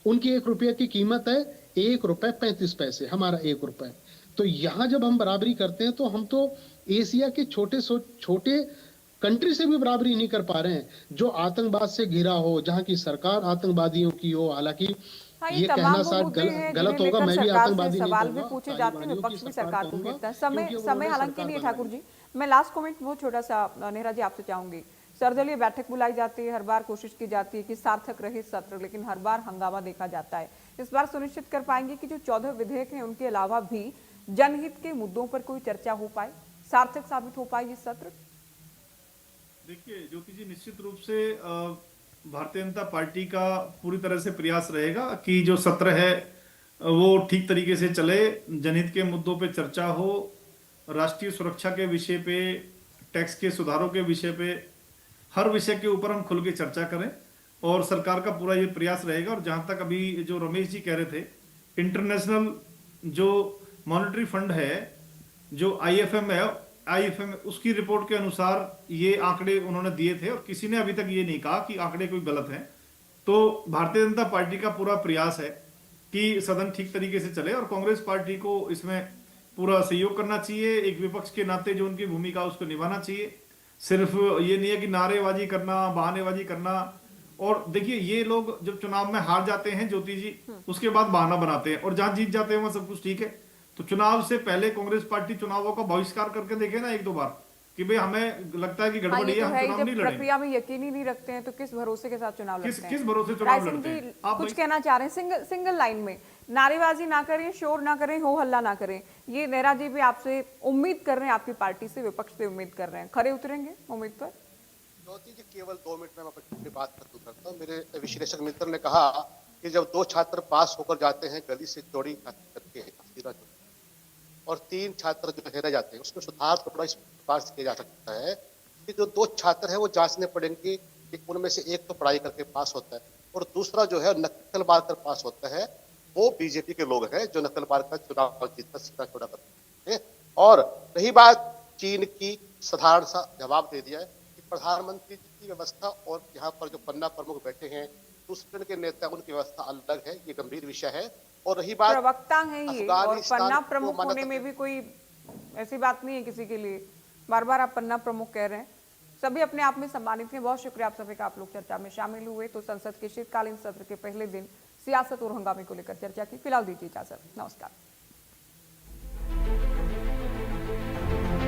Speaker 11: उनकी 1 रुपये की कीमत है 1 रुपए 35 पैसे, हमारा 1 रुपए। तो यहां जब हम बराबरी करते हैं तो हम तो एशिया के छोटे कंट्री से भी बराबरी नहीं कर पा रहे हैं, जो आतंकवाद से घिरा हो, जहां की सरकार आतंकवादियों की हो। हालांकि ये कहना शायद गलत होगा, मैं भी आतंकवादी नहीं
Speaker 1: सवाल भी पूछे जाते हैं, विपक्ष भी सरकार को घेरता है। समय हालांकि नहीं है ठाकुर जी। मैं लास्ट कमेंट वो छोटा सा नेहरा जी आपसे चाहूंगी। सर्वदलीय बैठक बुलाई जाती है, हर बार कोशिश की जाती है कि सार्थक रहे सत्र, लेकिन हर बार हंगामा देखा जाता है। इस बार सुनिश्चित कर पाएंगे कि जो 14 विधेयक हैं उनके अलावा भी जनहित के मुद्दों पर कोई चर्चा हो पाए, सार्थक साबित हो पाए ये सत्र?
Speaker 10: देखिए ज्योति जी, निश्चित रूप से भारतीय जनता पार्टी का पूरी तरह से प्रयास रहेगा कि जो सत्र है वो ठीक तरीके से चले, जनहित के मुद्दों पे चर्चा हो, राष्ट्रीय सुरक्षा के विषय पे टैक्स के सुधारों के विषय पे, हर विषय के ऊपर हम खुल के चर्चा करें और सरकार का पूरा ये प्रयास रहेगा। और जहां तक अभी जो रमेश जी कह रहे थे, इंटरनेशनल जो मॉनेटरी फंड है, जो आईएफएम उसकी रिपोर्ट के अनुसार ये आंकड़े उन्होंने दिए थे और किसी ने अभी तक ये नहीं कहा कि आंकड़े कोई गलत हैं। तो भारतीय जनता पार्टी का पूरा प्रयास है कि सदन ठीक तरीके से चले और कांग्रेस पार्टी को इसमें पूरा सहयोग करना चाहिए। एक विपक्ष के नाते जो उनकी भूमिका उसको निभाना चाहिए। सिर्फ ये नहीं है कि नारेबाजी करना, बहानेबाजी करना। और देखिए, ये लोग जब चुनाव में हार जाते हैं ज्योति जी, उसके बाद बहाना बनाते हैं, और जहां जीत जाते हैं वहां सब कुछ ठीक है। तो चुनाव से पहले कांग्रेस पार्टी चुनावों का बहिष्कार करके देखे ना एक दो बार कि भाई हमें लगता है कि गड़बड़ी है, हम चुनाव नहीं लड़ेंगे।
Speaker 1: प्रक्रिया में यकीन ही नहीं रखते हैं तो किस भरोसे के साथ चुनाव लड़ते हैं?
Speaker 10: किस भरोसे चुनाव
Speaker 1: राय
Speaker 10: लड़ते
Speaker 1: सिंह जी
Speaker 10: हैं? आप
Speaker 1: कुछ कहना चाह रहे हैं? सिंगल लाइन में, नारेबाजी ना करें, शोर ना करें, हो हल्ला ना करें, ये नेहरा जी भी आपसे उम्मीद कर रहे हैं, आपकी पार्टी से, विपक्ष से उम्मीद कर रहे हैं। खरे उतरेंगे उम्मीद पर?
Speaker 12: ज्योति जी, केवल 2 मिनट में मैं अपनी बात खत्म करता हूँ। मेरे विश्लेषक मित्र ने कहा कि जब 2 छात्र पास होकर जाते हैं गली से चौड़ी करके और 3 छात्र जो रह जाते हैं, उसमें सुधार थोड़ा इस प्रकार से किया जा सकता है कि जो 2 छात्र हैं वो जांचने पड़ेंगे कि उनमें से एक तो पढ़ाई करके पास होता है और दूसरा जो है नकल मार कर पास होता है। वो बीजेपी के लोग हैं जो नकल मार कर चुनाव जीतकर सीधा चौड़ा करते हैं। और रही बात चीन की, साधारण सा जवाब दे दिया है कि प्रधानमंत्री जी की व्यवस्था और यहाँ पर जो पन्ना प्रमुख बैठे हैं दूसरे के नेता, उनकी व्यवस्था अलग है। ये गंभीर विषय है। और रही बात,
Speaker 1: प्रवक्ता है ये, और पन्ना प्रमुख होने में भी कोई ऐसी बात नहीं है किसी के लिए। बार बार आप पन्ना प्रमुख कह रहे हैं। सभी अपने आप में सम्मानित हैं। बहुत शुक्रिया आप सभी का, आप लोग चर्चा में शामिल हुए। तो संसद के शीतकालीन सत्र के पहले दिन सियासत और हंगामे को लेकर चर्चा की। फिलहाल दीजिए इजाजत, नमस्कार।